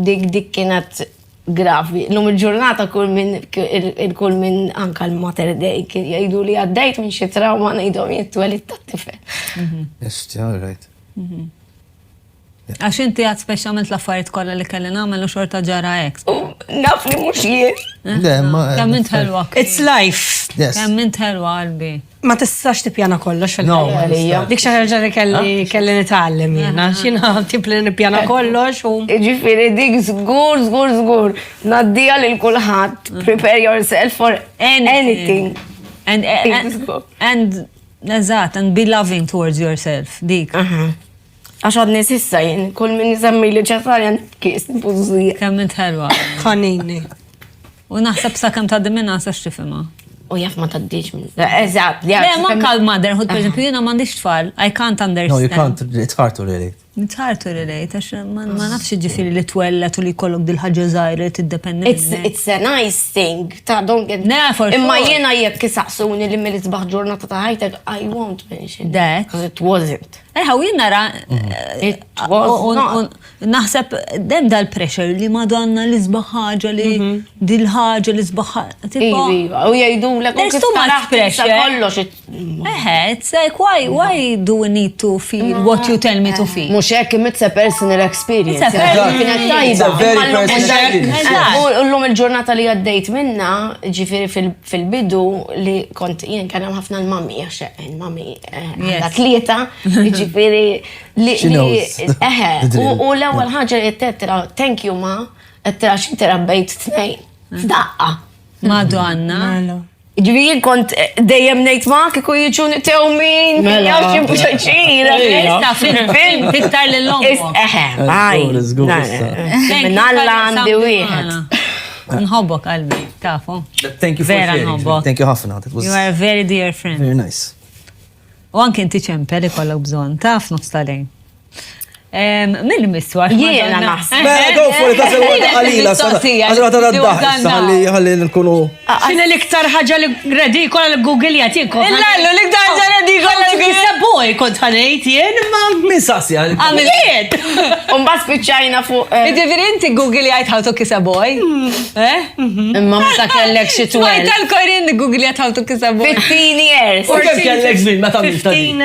Dik kienet gravi. Lum il-ġurnata kull minn anka l-Mater Day kien jgħidu li għaddejt minn xi trauma ngħidhom jitwelit tat-tifel. Yes, all right. Għax inti għad speċjalment l-affarijiet kollha li kelli nagħmel u xorta ġara hekk. Naf li mhux jien. Kemm int ħelwa. It's life. Yes. Kemm int ħelwa qalbi. Ma tistax tippjana kollox No, fil-ħajja. Dik xi ħaġa li kelli nitgħallem jiena. X'jiena tip li nippjana kollox u Ġifieri dik żgur. Naddija lil kulħadd. Prepare yourself for anything. And eżatt, and be loving towards yourself, dik. Għax għadni sissa jien, kull min jisemmi li ċesarjan kis nipużija. Kemm int ħelwa. ħanini. U naħseb sa kemm tgħaddi minna sa x'tifhimha. U jaf ma taddiċ minn. Eżatt, Le, manka l-motherhood, per esempio, jiena m'għandix tfal. I can't understand. No, you can't. It's hard to relate. It's hard to relate, għax ma nafx ġifiri li twellet u li kollok dil-ħagġa zaħira li tiddependi minnek. It's a nice thing. Don't get. Ne, for sure. Imma jiena jekk kisaqsuni li mill-isbaħ ġurnata ta' ħajtek, I won't mention That. Because it wasn't. Eħaw, jien nara. It was not. Naħseb dem dal-pressure li madonna li zbaħ ħaġa li dil-ħaġa li zbaħ Iva, u jgħidu l There's too much pressure. kollox. It's like, why do we need to feel what you tell me to feel? Mux hekk it's a personal experience. It's a personal Kienet tajba. It's a very personal experience. U l-lum il-ġurnata li għaddejt minna, ġifiri fil-bidu li kont jien kien hemm ħafna l-mami, għax il-mami għandha tlieta, ġifiri li. She knows. U l-ewwel ħaġa li tetra, thank you ma, tetra xinti rabbejt tnejn. F'daqqa. Madonna. Ġivir kont dejjem nejt ma kiku jiġuni tew min, jaw ximpu ċaċira. Issa fil-film, tiktar l-lom. Minnalla għandi wieħed. Nħobbok qalbi, tafu. Thank you for Vera sharing. nħobbok. Thank you ħafna. That was You are a very dear friend. very nice. U anke inti ċempeli kollok bżon, taf nofs tal-lejn. Mill miswa? Jiena naħseb. Go for it, għazil għadda għalila, għazil għadda għadda għalli nkunu. X'inhi l-iktar ħaġa li redikola li Google jagħtiku. Illallu, l-iktar ħaġa redikola li Google. Saboj kont ħanejt jien ma Min sassi għalli. Għamiliet! Umbas spiċċajna fuq. Ġifiri inti Google jgħid how to kiss a boy? Imma meta kellek xi twel. Smajt tal-korin Google jgħid how to kiss a boy. 15 years. U kem kellek żmien meta għamilt ta' din?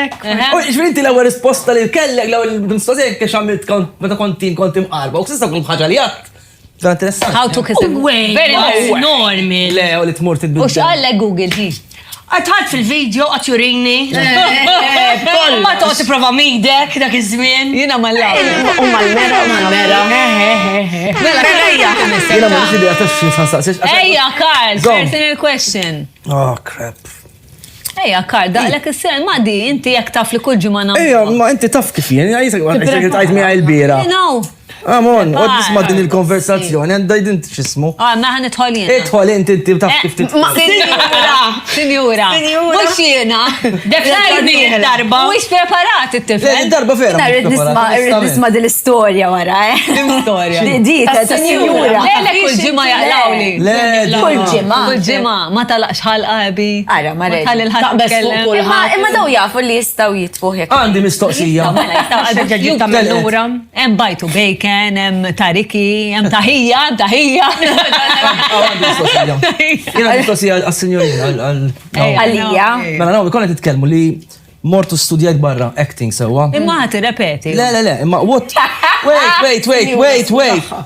U ġifieri l-ewwel risposta li kellek l-ewwel mistoqsija kiex għamilt meta konti mqarba, u s'issa kull ħaġa li għat. Vera interessanti. How to kiss a boy. Very nice. normi. Le, u li tmur tidbid. U x'qallek Google hi? Għatħalt fil-video għat jurini. Ma toqti prova midek dak iż-żmien. Jiena mal-law. U mal-mera, u mal-mera. Jena ma nix idea ta' xin sansaqsiex. Ejja, Karl, Go. personal question. Oh, crap. Ejja, Karl, daqlek is-sir, ma di, inti jek taf li kull ġimma namlu. Ejja, ma inti taf kif jien, jisek tajt mi għal-bira. You know. Amon, għad nisma din il-konversazzjoni, għanda jdint xismu. Maħan itħolin. Idħol inti taf kif Sinjura. Mux jena. Defnarni darba. Mux preparat it-tifel. Darba vera. Rrid nisma' dil-istorja wara, L-istorja. Di ta' sinjura. Lele kull ġimma jaqlawli. Kull ġimma. Kull ġimma, ma talaqx ħalqabi. Ara, ma rrid. Tal il-ħat tkellem. Imma daw jafu li jistaw jitfuħ jek. Għandi mistoqsija. Hemm bajtu bacon, hemm tariki, hemm taħija. Għandi mistoqsija. Jena mistoqsija għal-signorina, Għalija. Mela naw, konna titkelmu li mortu studijajt barra acting sewa. Imma ħati repeti. Le, imma what?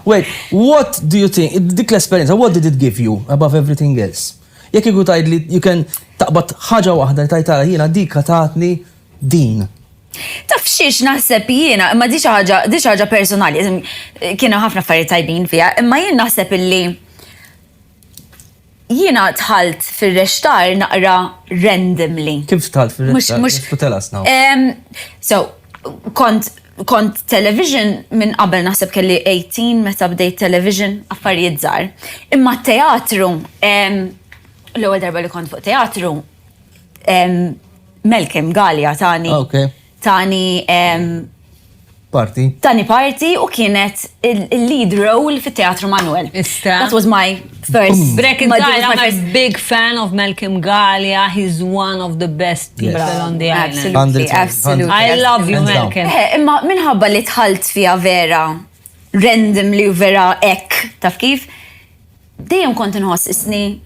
Wait. What do you think, dik l-esperienza, what did it give you above everything else? Jekk iku tajd li you can taqbad ħaġa waħda li tajtara jiena dika taħtni din. Taf xiex naħseb jiena, imma di ħaġa personali, kienu ħafna affarijiet tajbin fija, imma jien naħseb illi jiena tħalt fil-rextar naqra randomly. Kif tħalt fil-rextar? Mux. Tell us now. So, kont television minn qabel naħseb kelli 18 meta bdejt television affarijiet żgħar. Imma teatru, l-ewwel darba li kont fuq teatru, Malcolm Gallia tani party u kienet il-lead role fit-teatru Manuel. That was my first. I'm a big fan of Malcolm Gallia. He's one of the best people on the island. Absolutely. I love you, Malcolm. Imma minħabba li tħalt fija vera randomly u vera taf kif, dejjem kont inħoss isni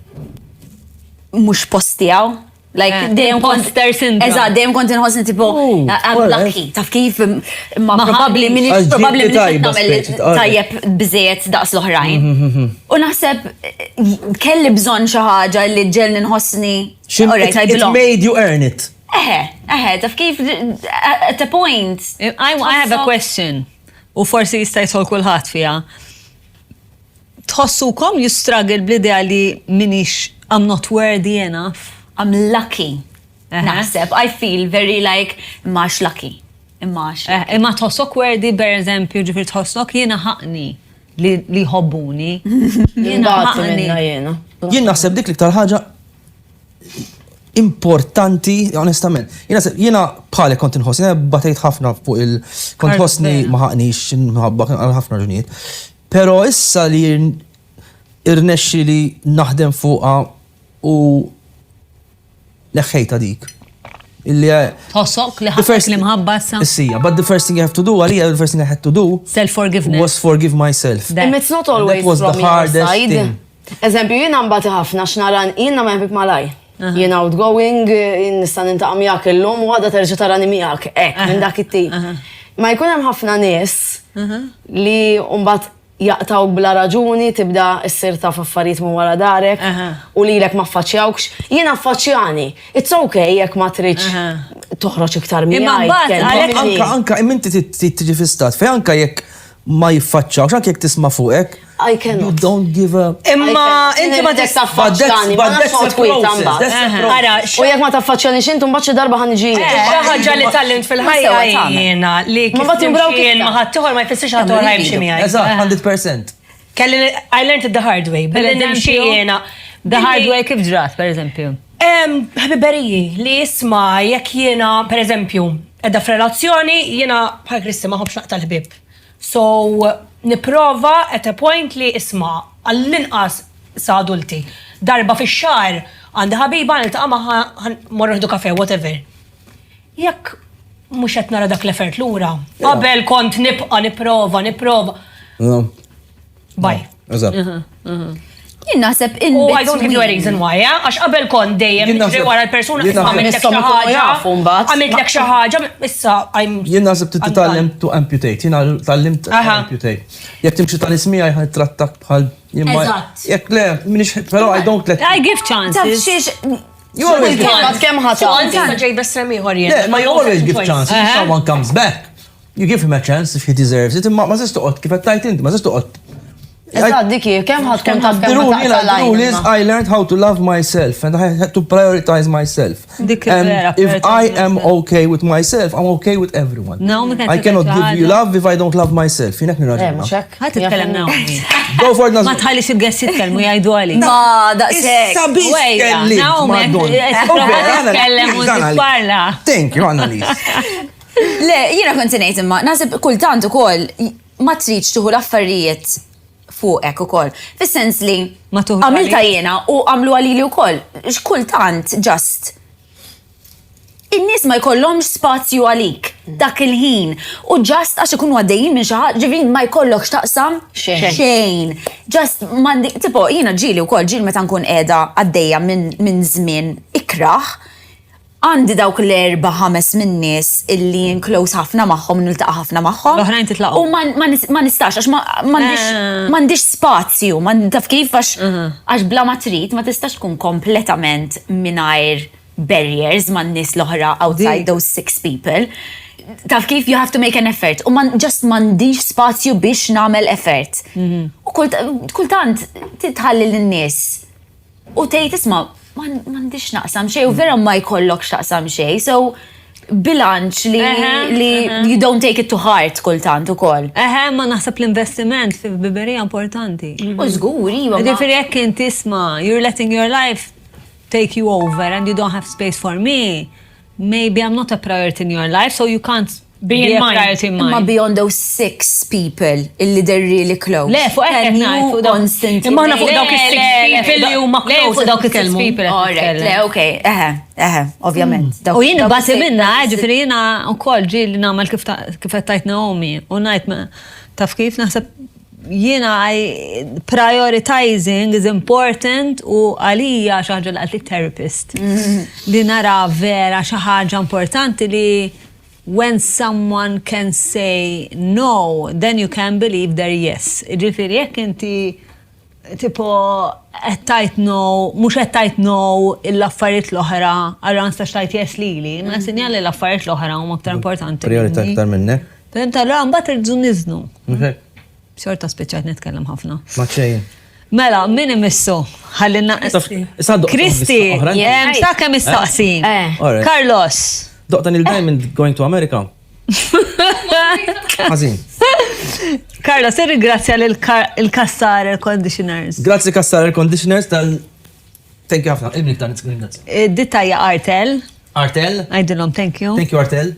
mhux postijaw. Like, dejjem imposter syndrome. Eżatt, dejjem kont inħossni tipo, I'm well, lucky. Taf kif, ma Ma probably ħaqniex. minix, probably Ġieli minix tajba nagħmel speċi, alright. tajjeb biżejjed daqs l-oħrajn. U naħseb kelli bżonn xi ħaġa li ġelni nħossni. Alright, I It belong. made you earn it. Taf kif, at a point. I have a question. U forsi jista' jisol kulħadd fiha. Tħossukom you struggle bl-idea li minix I'm not worthy enough? I'm lucky. Naħseb, I feel very like, immax lucky. Immax. Imma tħossok worthy, per eżempju, ġifir tħossok jiena ħaqni li ħobbuni. Jiena ħaqni. Jien naħseb dik l-iktar ħaġa importanti, onestament. Jiena bħalek kont inħoss, jiena batejt ħafna fuq kont ħossni ma ħaqnix, nħabba għal ħafna raġunijiet. Pero issa li irnexxi li naħdem fuqha u leħħejta dik. Tħossok li ħafna li mħabba sa? Issija, but the first thing I have to do, għalija, the first thing I had to do self-forgiveness. Was forgive myself. It's not always That was the from your hardest side. thing. Eżempju, jina mbati ħafna xnaran, jina ma jibib malaj. Jina outgoing, nista nintaqam jak il-lum, u għada terġa tarani miegħek, minn dak it-tip. Ma jkun hemm ħafna nies li mbagħad jaqtawk bla raġuni, tibda issir ta' affarijiet minn wara darek u lilek ma affaċċjawkx. Jiena affaċċjani. It's okay jekk ma tridx toħroġ iktar miegħi. Anka inti tiġi fi stat, fej anka jekk ma jiffaċċawx, anke jekk tisma' fuqek. I cannot. You don't give a... Imma inti ma taffaċċjani, ma nafx ma twita mbagħad. U jekk ma taffaċċjanix intu mbagħad xi darba ħaniġi. Xi ħaġa li tallimt fil-ħajja jiena li kif timxien ma ħaddieħor ma jfissirx ħaddieħor ħajmxi miegħi. Eżatt, 100%. Kelli I learned it the hard way. Nimxi jiena. The hard way kif ġrat, per eżempju? Ħbiberiji li jisma jekk jiena, per eżempju, edha f'relazzjoni jiena bħal Kristi ma ħobx naqta l-ħbib. So, niprova at a point li isma għall-inqas sa' adulti. Darba fi xar għandi ħabiba niltaqa' magħha morru kafe, whatever. Jekk mhux qed nara dak l-effert lura. Qabel kont nibqa' nipprova. Bye. Eżatt. Jien naħseb Oh, I don't give you a reason why, għax qabel kont dejjem niġri wara l-persuna issa għamiltlek xi ħaġa. Għamiltlek xi ħaġa, issa I'm. Jien naħseb titgħallem to amputate, jiena tallimt amputate. Jekk timxi tal-ismija jħatrattak bħal jekk le, minix, però I don't let. I give chances. You always give chances. Kemm ħadd. Yeah, you always give chances. If someone comes back, you give him a chance if he deserves it. Ma tistax toqgħod kif qed tajt inti, ma tistax toqgħod. Eżatt dik kemm ħadd tkun taf kemm the rule is I learned how to love myself and I had to prioritize myself. And if I am okay with myself, I'm okay with everyone. I cannot give you love if I don't love myself. Jinek nirraġuna. Ħadd titkellem Naomi. Go for it. Ma tħallix il-guest jitkellmu jgħidu għalik. Ma daqshekk. Thank you, Annalise. Le, jiena kont ngħid imma, naħseb kultant ukoll ma tridx tieħu l-affarijiet fuqek ukoll. Fis-sens li għamilta jiena u għamlu għalili wkoll. X'kultant just in-nies ma jkollhomx spazju għalik dak il-ħin u just għax ikunu għaddejjin minn xi ħaġa, ġifieri ma jkollokx taqsam xejn. Just mandi, tipo jiena ġieli wkoll ġiel meta nkun qiegħda għaddejja minn żmien ikraħ. Għandi dawk l-4-5 min-nies illi close ħafna magħhom, niltaqa' ħafna magħhom. L-oħrajn titlaqgħu. U ma nistax għax m'għandix spazju, taf kif għax bla ma trid ma tistax tkun kompletament mingħajr barriers man-nies l-oħra outside those 6 people. Taf kif you have to make an effort. U just m'għandix spazju biex nagħmel effort. U kultant titħalli lin-nies. U tgħid isma' m'għandix naqsam xejn u vera ma jkollokx taqsam xejn. So bilanċ li you don't take it to heart kultant ukoll. Ma naħseb l-investiment fi biberija importanti. U żgur, iva. Ġifieri jekk inti isma' you're letting your life take you over and you don't have space for me. Maybe I'm not a priority in your life, so you can't be a priority in mine. Imma beyond those 6 people illi they're really close. Le, fuq hekk ngħid fuq constantly. Imma fuq dawk is-6 people li huma close. Fuq dawk is-6 people. Le, okay, ovvjament. U jien basi minna, ġifieri jiena wkoll ġieli nagħmel kif qed tajt Naomi u ngħid taf kif naħseb prioritizing is important u għalija xaħġa li għatli therapist. Li nara vera xaħġa importanti li when someone can say no, then you can believe their yes. Ġifiri, jekk inti tipo għettajt no, mux għettajt no il-laffariet l-oħra, għarran staċtajt yes li, ma sinjali l-laffariet l-oħra u maktar importanti. Priorità aktar minnek. Fenta l-għan bat irġu niznu. Xorta speċajt netkellem ħafna. Maċċejn. Mela, min imissu? Ħallina. Kristi, msaqqa mistaqsin. Carlos. Doqtan il-Diamond going to America. Għazin. Carlos, irrigrazzja l-Kassar Air Conditioners. Grazzi Kassar Air Conditioners tal... Thank you ħafna. Ibnik ta' nitkun grazzi. Dittajja Artel. Artel. Għajdilom, thank you. Thank you Artel.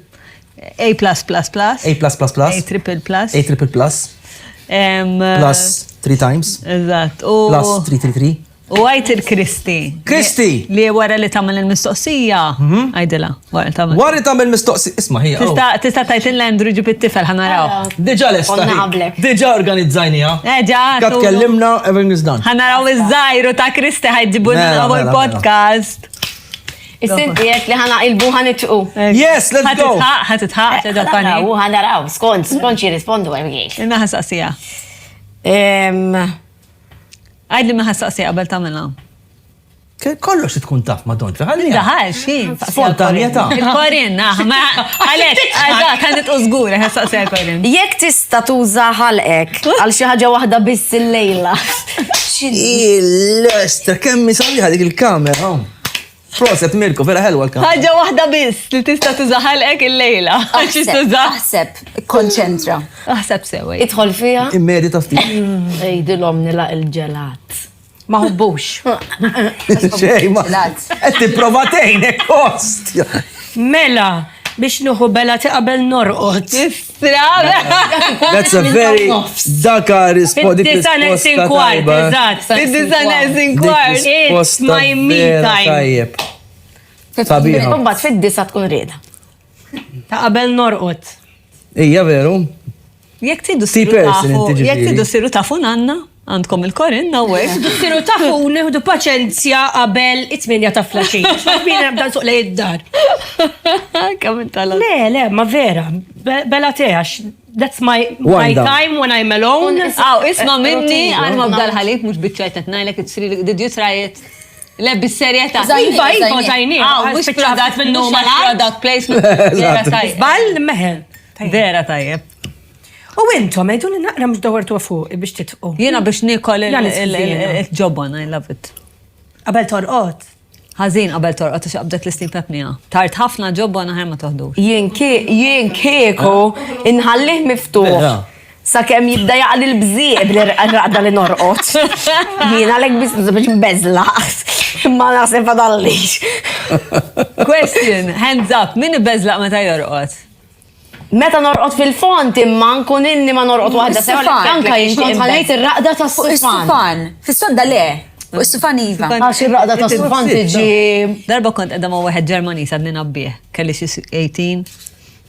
A+++. A triple plus. A triple plus. Plus 3 times. Eżatt. Plus 333. U għajt il-Kristi. Kristi! Li wara li tamel il-mistoqsija. Għajdila, wara tamel. Wara tamel mistoqsija. Isma hija. Tista tajt l-Andrew ġib it-tifel ħanaraw. Deġa l-esta. Deġa organizzajnija. Eġa. Kat kellimna, everything is done. ħanaraw iż-żajru ta' Kristi ħajġibunna għu podcast. Is-sinti jek li ħana il-buħan itqu. Yes, let's go. ħatitħaq, ċeġa tani. U ħanaraw, skont jirrispondu għemgħiex. Inna ħasaqsija. Għajd li ma ħasaqsija qabel tamilna. Kollox tkun taf madon. Daħal, xin. Spontanjeta. Il-Korin, għalek, għadat, għandit użgura, ħasaqsija il-Korin. Jek tista tuża ħalqek għal xi ħaġa waħda biss il-lejla. Il-lester, kemm misabiħa dik il-kamera. Proset Mirko, vera ħelwa l-kamera. ħaġa waħda biss li tista tuża ħalqek il-lejla. Aħseb, konċentra. Aħseb sewa. Idħol fija? Immedi tafti. Ejdilhom nilaq il-ġelat. Ma hubbux. Xej, ma. Etti provatejn, kost. Mela, biex nuħu bela qabel norqot. That's a very Dakar risposta. It's my me time. Sabiħa. Umbat fid-disa tkun rieda. Ta' qabel norqot. Ija veru. Jek tidu siru tafu nanna, għandkom il-Korin, nawek. Siru tafu neħdu paċenzja qabel it-8 ta' flashin. X'bina bdan suq lej id-dar. Kamin tala. Le, ma vera. Bela teħax. That's my time when I'm alone. Isma minni, għalma bdal-ħalib, mux bitċajt najlek, did you try it? Le, bis-serjeta. Iva, tajni. Mux product placement. Bal, meħel. Vera tajjeb. U intom, għajdu li naqra mux dawartu fuq biex titqu. Jena biex nikol il-ġobon, I love it. Qabel torqot. Ħazin qabel torqot, għax qabdet l-istin pepnija. Tart ħafna ġobon ħar ma toħdux. Jien kieku inħallih miftuħ. Sa' kem jibda jaqli l-bżieb li raqda li norqot. Jien għalek biex bezlaq. Ma nasib fadallix. Question, hands up, min bezlaq meta jorqot? Meta norqot fil-font imma nkun inni ma norqot waħda sewa. Anka jinti ħalajt ir-raqda ta' s-sufan. Fis-sodda le. U s-sufan iva. Għax ir-raqda ta' s-sufan tiġi. Darba kont edha ma' waħed Ġermani sadni nabbieħ. Kelli xi 18.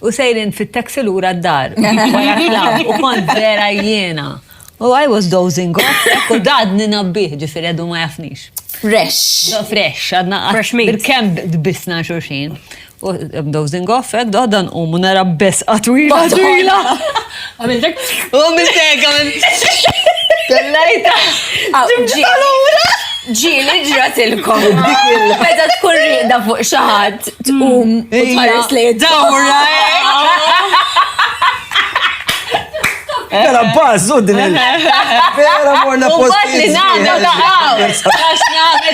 U sejrin fit-taxi lura d-dar. U kont vera jiena. U I was dozing off. U dadni nabbieħ ġifiri għadu ma jafnix. Fresh. Fresh, għadna. Fresh meat. Bir-kem bisna xurxin. U dozing off, doħdan u munara bes għatwila. Għamiltek? U għamiltek, Kellajta. Ġili ġratilkom. Meta tkun riqda fuq xaħat, tqum u tħares li id-dawra. Kera bazzu din il-vera morna post. U bat li namel,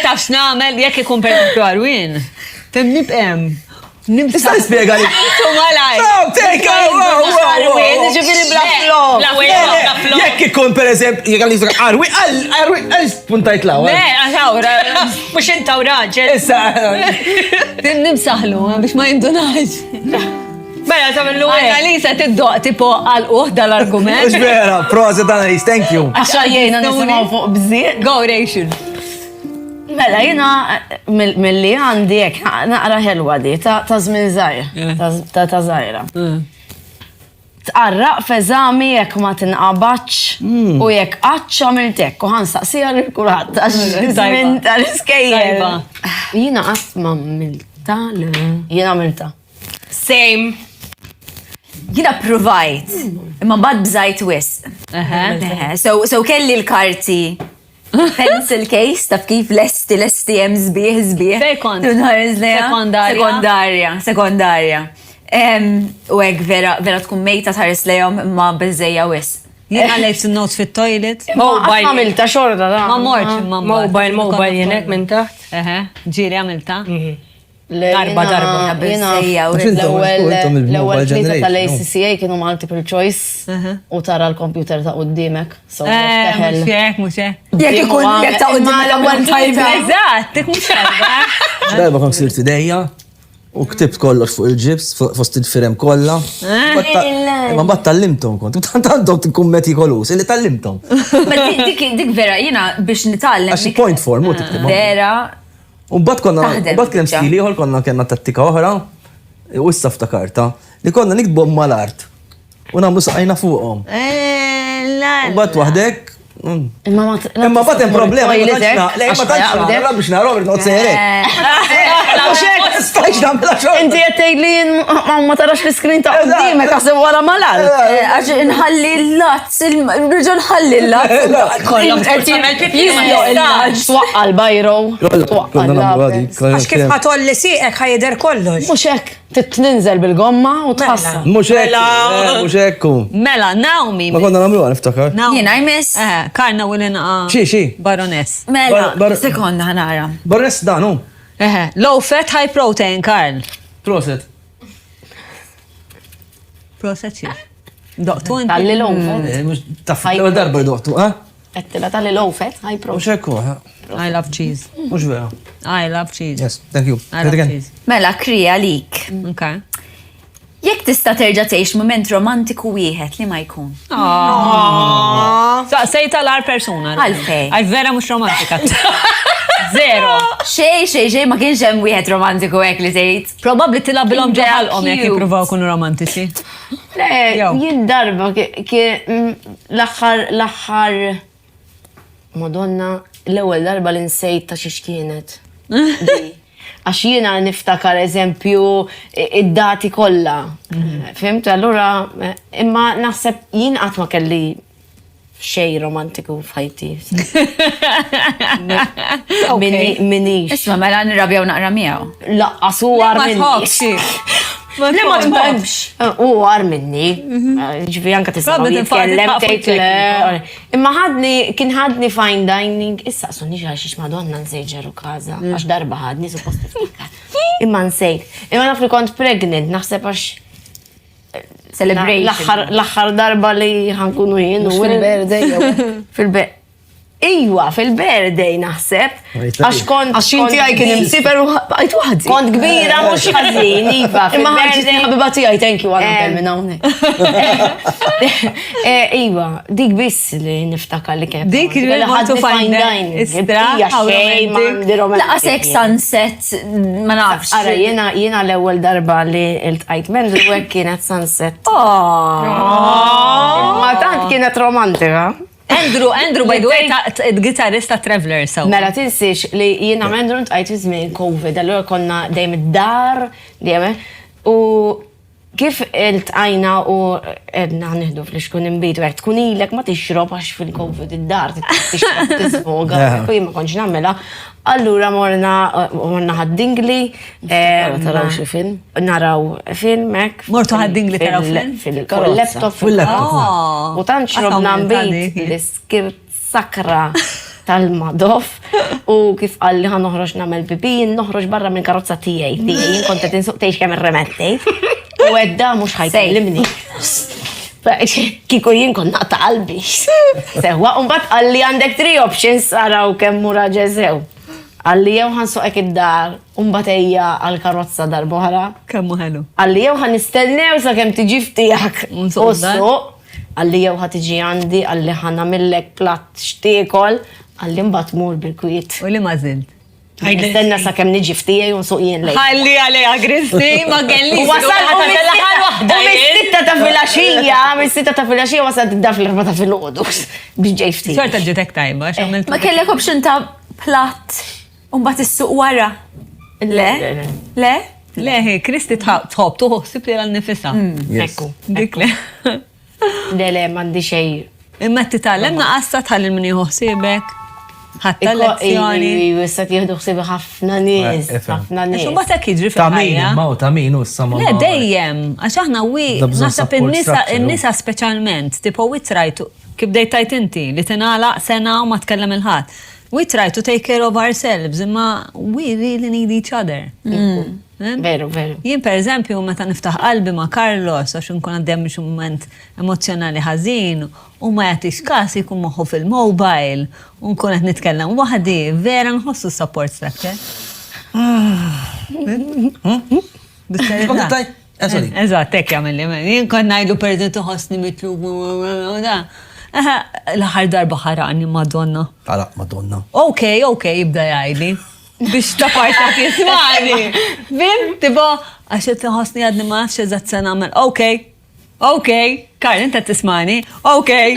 tafx namel, jek ikun per għarwin. Tem nibqem. Issa nispiega li. Malaj. No, take it. Ġifiri bla flow. Jekk ikun per eżempju, jekk għalli għarwi, spuntajt law. Ne, għawra. Mux inta u raġel. Issa. Tim nimsaħlu, biex ma jindunax. Bella, tamillu għek. Annalisa tiddoq tipo għal-uħ dal-argument. Mux vera, proset Annalisa, thank you. Għaxa jena nisimaw fuq bżiet. Go ration. Mela, jena mill-li għandi jek, naqra ħelwa di, ta' zmin zaħir, ta' zaħira. tqarraq f'eżami jekk ma tinqabax u jekk qaċċ għamiltek u ħansaqsija l-kurat għax żmien tal-iskejjel. Jiena qatt ma għamilta, jiena għamilta. Same. Jina provajt, imma bad bżajt wis. So kelli l-karti. Pencil case, taf kif lesti jem zbieħ. Fej kont? Sekondarja. U għek vera tkun mejta tħares lejom imma bizzeja wis. Jena lejt n-notes fit-toilet. Mobile. Għamilta xorta da. Ma morċ, ma Mobile jenek minn taħt. Ġiri għamilta. Darba. L-ewwel tlieta tal-ACCA kienu multiple choice u tara l-computer ta' qudiemek. Mux jek. Jek ikun jek ta' qudiemek l-ewwel tajba. Eżatt, dik mux tajba. Darba kon sirt idejja u ktibt kollox fuq il-ġibs, fost il-firem kollha. Ma mbagħad tallimthom kont. Tantom tinkummeti kolus, illi tallimthom. Dik vera jiena biex nitgħallem. Għax point form u tiktibhom. Vera. U mbagħad kien stili ieħor konna kellna tattika oħra u issa ftakarta li konna nikdbu mal-art u nagħmlu saqajna fuqhom. U mbagħad waħdek imma bad hemm problema ma tantx biex naraw il-not sejrek. Stajx nagħmilha xogħol. Inti qed tgħidli ma tarax l-iskrin ta' qudiemek għaxem wara mal-art. Għax inħalli l-lat, rġu nħalli l-lat. Kollom tagħmel pipi Twaqqa l-bajro. Għax kif ħatolli siqek ħajder kollox. Mhux hekk, titninżel bil-gomma u tħassa. Mhux hekk. Mela, Naomi. Ma konna nagħmluha niftakar. Jiena jmiss. Karna u l-inqa. Xi. Baroness. Mela, sekonda ħanara. Baroness danu. Low fat, high protein, Karl. Proset. Proset xiex. Doqtu inti. Talli low fat. Taf, l-ewwel darba doqtu, Għettila talli low fat, high protein. Mhux hekk. I love cheese. Mhux vera. I love cheese. Yes, thank you. I love cheese. Mela, krija lik. Okay. Jekk tista' terġa' tgħix moment romantiku wieħed li ma jkun. Sejta l-ar persuna. Għalfej. Għaj vera mux romantika. Zero. Xej, ma kienx hemm wieħed romantiku hekk li tgħid. Probabbli tilabilhom ġeħalhom jekk jippruvaw kunu romantiċi. Jien darba l-aħħar Madonna l-ewwel darba li nsejt ta' xiex kienet. Għax jiena niftakar eżempju id-dati kollha. Fimt, allura imma naħseb jien qatt ma kelli xej romantiku f'ħajti. Minix. Isma' mela nirrabjaw naqra miegħu. Laqqas u għar minni. Ma tbobx. U għar minni. Ġifi anka tisma' jitkellem tgħid le. Imma kien ħadni fine dining, issa sunni xiex Madonna nsejġeru kaza. Għax darba ħadni suppost tiftakar. Imma nsejt. Imma naf li kont pregnant, naħseb għax celebration. L-aħħar darba li ħankunu jien u fil-birthday. Iwa, fil-birthday naħseb. Għax kont. Għax inti għaj kien imsiper u għajt waħdi. Kont kbira mux ħazin, Iva. Imma ħagġitni ħabiba tijaj, thank you għal minn hawnhekk. Iwa, dik biss li niftakar li kien. Dik li ħaddu fine dining. Laqasek sunset, ma nafx. Ara, jena l-ewwel darba li il-tqajt Mendru u kienet sunset. Ma tant kienet romantika. Andrew, by the way, il-gitarrista Traveler, so. Mela tinsiex li jiena Mendru tqajt fi żmien COVID, allura konna dejjem id-dar, dejjem u kif il-tqajna u edna nieħdu fl-xkun imbitu għek tkun ilek ma tixrob għax fil-COVID id-dar tixrob tisfoga, u jien ma kontx nagħmilha. Allura morna ħaddingli. Taraw xi film? Naraw film hekk. Mortu ħaddingli taraw film? Fil-laptop. Fil-laptop. U tant xrobna mbit l-iskirt sakra tal-Madoff u kif qalli ħan noħroġ nagħmel pipi, noħroġ barra minn karozza tiegħi. Jien kont qed insuq tgħix kemm irremettej. U għedda mhux ħajkellimni. Kiku jien kon naqta qalbi. Sewa, u mbagħad qalli għandek 3 options araw kemm mura ġeżew. Għalli jew ħansuqek id-dar, mbagħad ejja għall-karozza darb'oħra. Kemm ħelu. Għalli jew ħanistennew sakemm tiġi ftijak. Għalli jew ħatiġi għandi, għalli ħanamillek platt xtiekol, għalli mbagħad mur bil-kwiet. U li ma żilt? Nistenna sa' kem niġi ftijaj un suq jien lejn. Ħalli għalija Kristi, ma kelli. U mis-sitta ta' filaxija, mis-sitta ta' filaxija wasal tidda fil-4 ta' fil-ħodu. Biex ġej ftijaj. Sorta ġetek tajba, xamiltu. Ma kellek option ta' platt un bat is-suq wara. Le? Le? Leħi, Kristi tħob tuħsib li għal-nifisa. Ekku. Dik le. Le, mandi xej. Imma t-tallem naqassa tħallil minni uħsibek. ħatta lezzjoni. Issa jieħdu ħsibi ħafna nies, ħafna nies. Xumma ta' kidri Ta' min, fil-ħajja. ma' ta' min, u s-sama. Le, dejjem, għax aħna Da bżonn nasab support structure, il-nisa specialment, tipo we try to, kif dejtajt inti, li tinala sena u ma tkellem il-ħat. We try to take care of ourselves, imma we really need each other. Veru, veru. Jien per eżempju, meta niftaħ qalbi ma' Carlos, għax nkun għaddem xi moment emozjonali ħażin, u ma jagħtix każ jkun moħħu fil-mobile, u nkun qed nitkellem waħdi, vera nħossu support structure. Eżatt, tek jagħmel li. Jien kont ngħidu pereżempju ħossni mitlu l-aħħar darba ħaraqni Madonna. Għala, Madonna. Okay, jibda jgħidli. Biex ta' parta jismani. Vim, tipo, għaxet tħosni għadni ma' xeżat sena għamil. Okay, Karl, inta tismani. Okay.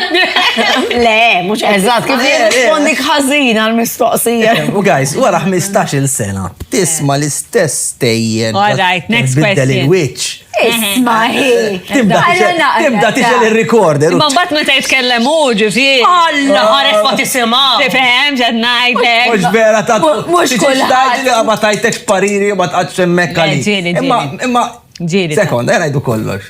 Le, mux eżat, kif rispondik ħazina għal-mistoqsija. U guys, wara 15 sena, tisma l-istess tejjen. All right, next Biddel question. il-witch. Ismaħi. Tibda tiġel il-recorder. Ma bat meta jitkellem uġu fi. Alla, ħares ma tisima. Tifhem, ġed najdlek. Mux vera ta' Mux kulħadd. li ma tajtek pariri u ma tqadx hemmhekk għali. Ġieli. Imma Ġieli. sekond, ngħidu kollox.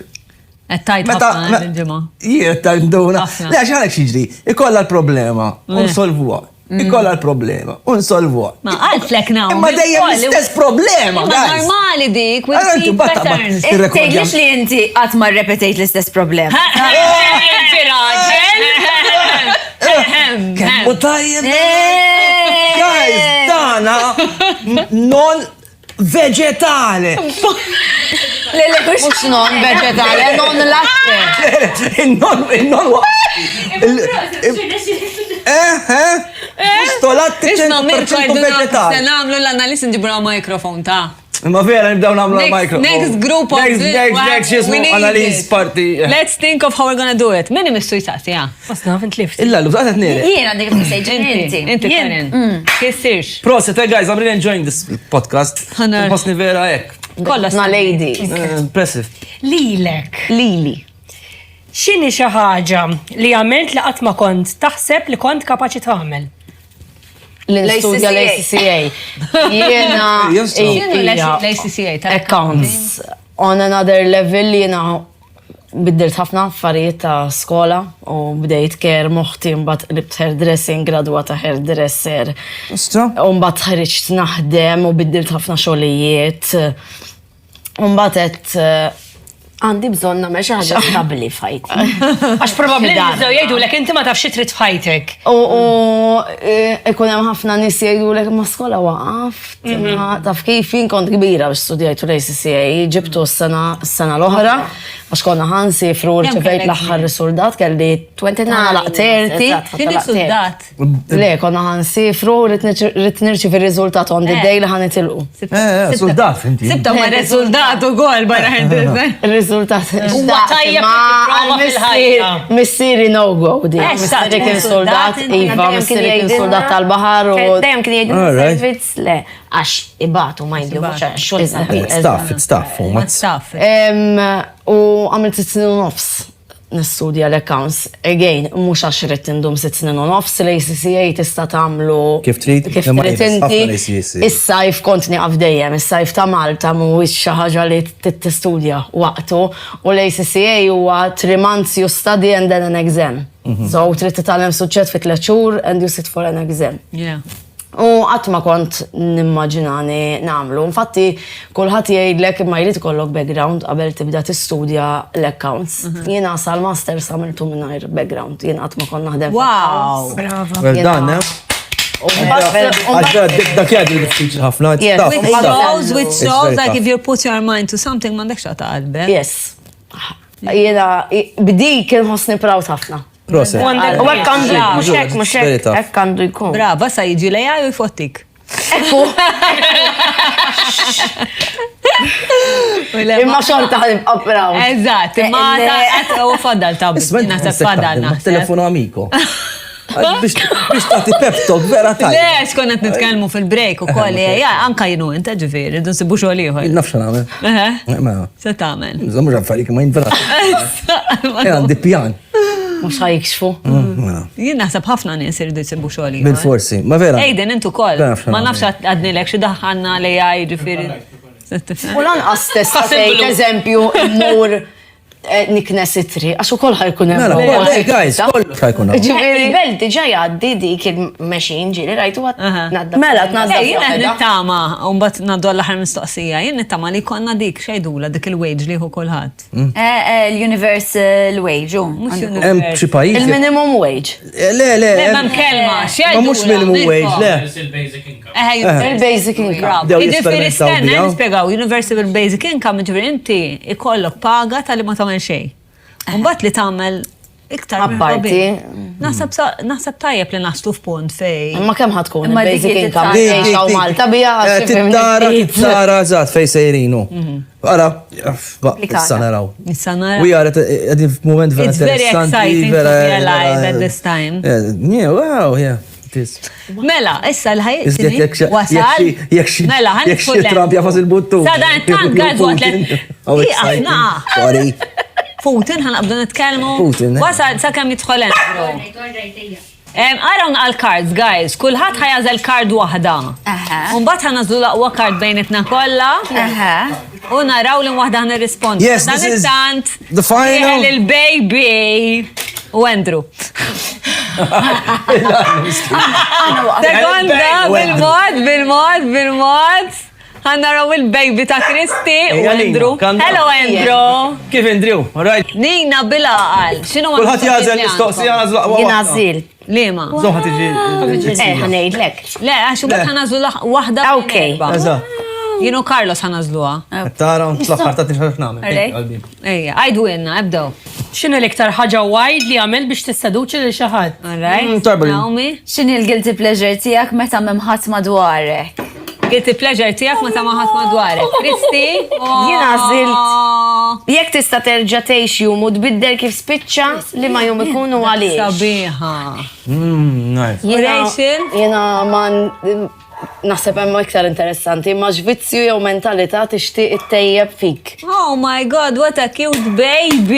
Tajt ħafna l-ġimgħa. Jiet tal-nduna. Ħafna. Le, xanek xiġri, ikolla l-problema, unsolvuha. Ikolla l-problema, unsolvuha. Ma għalflek naw. Imma dejjem l-istess problema, Ma guys. normali dik, with Allora, deep inti batta- patterns. Tgħidlix li inti qatt ma rrepetejt l-istess problem. Kemmu tajjem. Guys, dana non vegetale. Mux non vegetali, non latte. Il-non Sto latte 100% vegetale. Namlu l-analisi nġibra mikrofon ta' Ma vera nibdaw namlu l-micro. Next group of Next jismu analiz parti. Let's think of how we're gonna do it. Minni missu jisaqsi, ja. Basna għafint lift. Illa, l-użaqet nere. Jien għandek messagġ inti. Inti Karen. Kissirx. Proset, guys, I'm really enjoying this podcast. Honor. Hosni vera ek. Kolla Na lady. Impressive. Lilek. Lili. X'inhi xi ħaġa li għamilt li qatt ma kont taħseb li kont kapaċi tagħmel? L-istudja l-ACCA. Jena. L-ACCA. Accounts. On another level jena biddilt ħafna affarijiet ta' skola u bdejt ker moħti mbagħad ribt hairdressing, gradwata hairdresser. Ustra? U mbagħad ħariġt naħdem u biddilt ħafna xogħlijiet. U mbagħad qed għandi bżonn nagħmel xi ħaġa stabbli f'ħajti. Għax probabbli nibdew jgħidulek inti ma tafx xi trid f'ħajtek. U ikun hemm ħafna nies jgħidulek ma skola waqaft. Taf kif jien kont kbira biex studjajtu l-ACCA, ġibtu s-sena l-oħra għax konna ħansifru rċevejt l-aħħar riżultat kelli 29 30. Kien riżultat. Le, konna ħansifru rrit nirċivi riżultat on the day li ħanitilqu. Soldat, inti. Sibta ma riżultat u gol barra Il-riżultat. Huwa tajjeb li tipprova fil-ħajja. Missieri no-go di. Missieri kien soldat, Iva, missieri kien soldat tal-bahar u. Dejjem kien jgħidu Alright. servizz le, għax ibatu ma jgħidu It's tough, u ma Staff. U għamilt 6 snin u nofs nistudja l-accounts. Again, mux għax rrit indum 6 snin u nofs, l-ACCA tista tamlu Kif trid, kif imma trid jibes ħafna inti. l-ACCA. Is-sajf kont nieqaf dejjem, is-sajf ta' Malta mhuwiex xi ħaġa li tistudja waqtu u l-ACCA huwa 3 months you study and then an exam. So trid titgħallem suċċett fi 3 xhur and you sit for an exam. Yeah. U għatma kont nimmaġinani namlu. Infatti, kullħat jgħidlek ma jrid kollok background qabel tibda tistudja l-accounts. Jiena sal-master samiltu minnajr background. Jiena għatma kon naħdem. Wow. Brava. Well done, eh? Għaxġa, dak jgħadli diffiċli ħafna. It's Yes. tough, Which it's tough. shows, which It's shows, very like tough. if you put your mind to something, mandek xata qalbek. Yes. Jiena, bdi kien ħosni proud ħafna. Proset. U għek kandu Bravo. jkun, mux Very tough. hekk kandu jkun. Brava, sa jiġi leja u jfottik. Ekku. Imma xorta ħanibqa' proud. Eżatt, imma u faddal ta' naħseb faddal naħseb. Telefono amiko. Biex tagħti pep talk vera tajba. Lex konna qed nitkellmu fil-break ukoll anka jienu inta ġifieri, dun sibu xogħol ieħor. Nafx nagħmel. Se tagħmel. Żammur affarijiet ma jinferax. Għandi pjan. Mhux ħajksfu. Jien naħseb ħafna nies iridu jsibu xogħol ieħor. Bil-forsi, ma vera. Ejden intu ukoll. Ma nafx għadnilek xi daħħalna l-AI ġifieri. U lanqas testa' tgħid eżempju mmur niknes it-tri, għax ukoll ħajkun hemm. Guys, kollu ħajkun hemm. Ġifieri bel diġà jgħaddi dik il-machine ġieli rajtu nadda. Mela tnażda. Jien qed nittama u mbagħad ngħaddu għall-aħħar mistoqsija. Jien nittama li konna dik xejdula dik il-wage li hu kulħadd. L-universal wage. Hemm xi pajjiżi. Il-minimum wage. Le. M'hemm kelma, xejdula. Ma mhux minimum wage, le. Il-basic income. Ġifieri stenna nispjegaw universal basic income ġifieri inti ikollok paga tal-li ma tagħmel xejn. Mbagħad li tagħmel iktar apparti. Naħseb tajjeb li naslu f'punt fej. Ma kemm ħadkun il-basic income tgħixaw Malta biha Tittara eżatt fejn sejrinu. Ara, issa naraw. We are qegħdin f'mument vera It's very exciting to be alive at this time. Yeah, wow, yeah. Mela, issa l-ħaj. Wasal. Mela, jekk Trump jafas il-buttu. Sada, tant għad għatlet. Aħna. Sorry. Putin ħanqabdu nitkellmu. Wasal sa kemm jidħol Araw għal-cards, guys. Kulħadd ħajażel card waħda. Mbagħad ħanażlu l-aqwa card bejnitna kollha. U naraw li waħda ħnirrispondi. Yes, this is the final. Il-baby. U Andrew. Sekonda, bil-mod. Għannaraw il-baby ta' Kristi u Andrew. Hello, Andrew. Kif Andrew? Alright. Nina bil-aqal. Xinu ma' kulħadd jażel mistoqsija nażlu aqwa. Jien għażil. Lima. Zoħa tiġi. Ħanejdlek. Le, għax u ħanażlu waħda. Okay. Jienu Carlos ħanażluha. Tara, tlaħħar ta' tixħarf nagħmel. Ejja, għajdu jenna, ebdew. X'inhi l-iktar ħaġa wide li għamel biex tisseduċi lil xi ħadd? Naomi? X'inhi l-guilty pleasure tiegħek meta m'hemm ħadd madwarek? Guilty pleasure tiegħek meta ma ħadd madwarek. Kristi? Jien għażilt. Jekk tista' terġa' tgħix jum u tbiddel kif spiċċa li ma jum ikunu għaliex. Sabiħa. Nice. Jiena man naħseb hemm iktar interessanti, ma x'vizzju jew mentalità tixtieq ittejjeb fik. Oh my God, what a cute baby!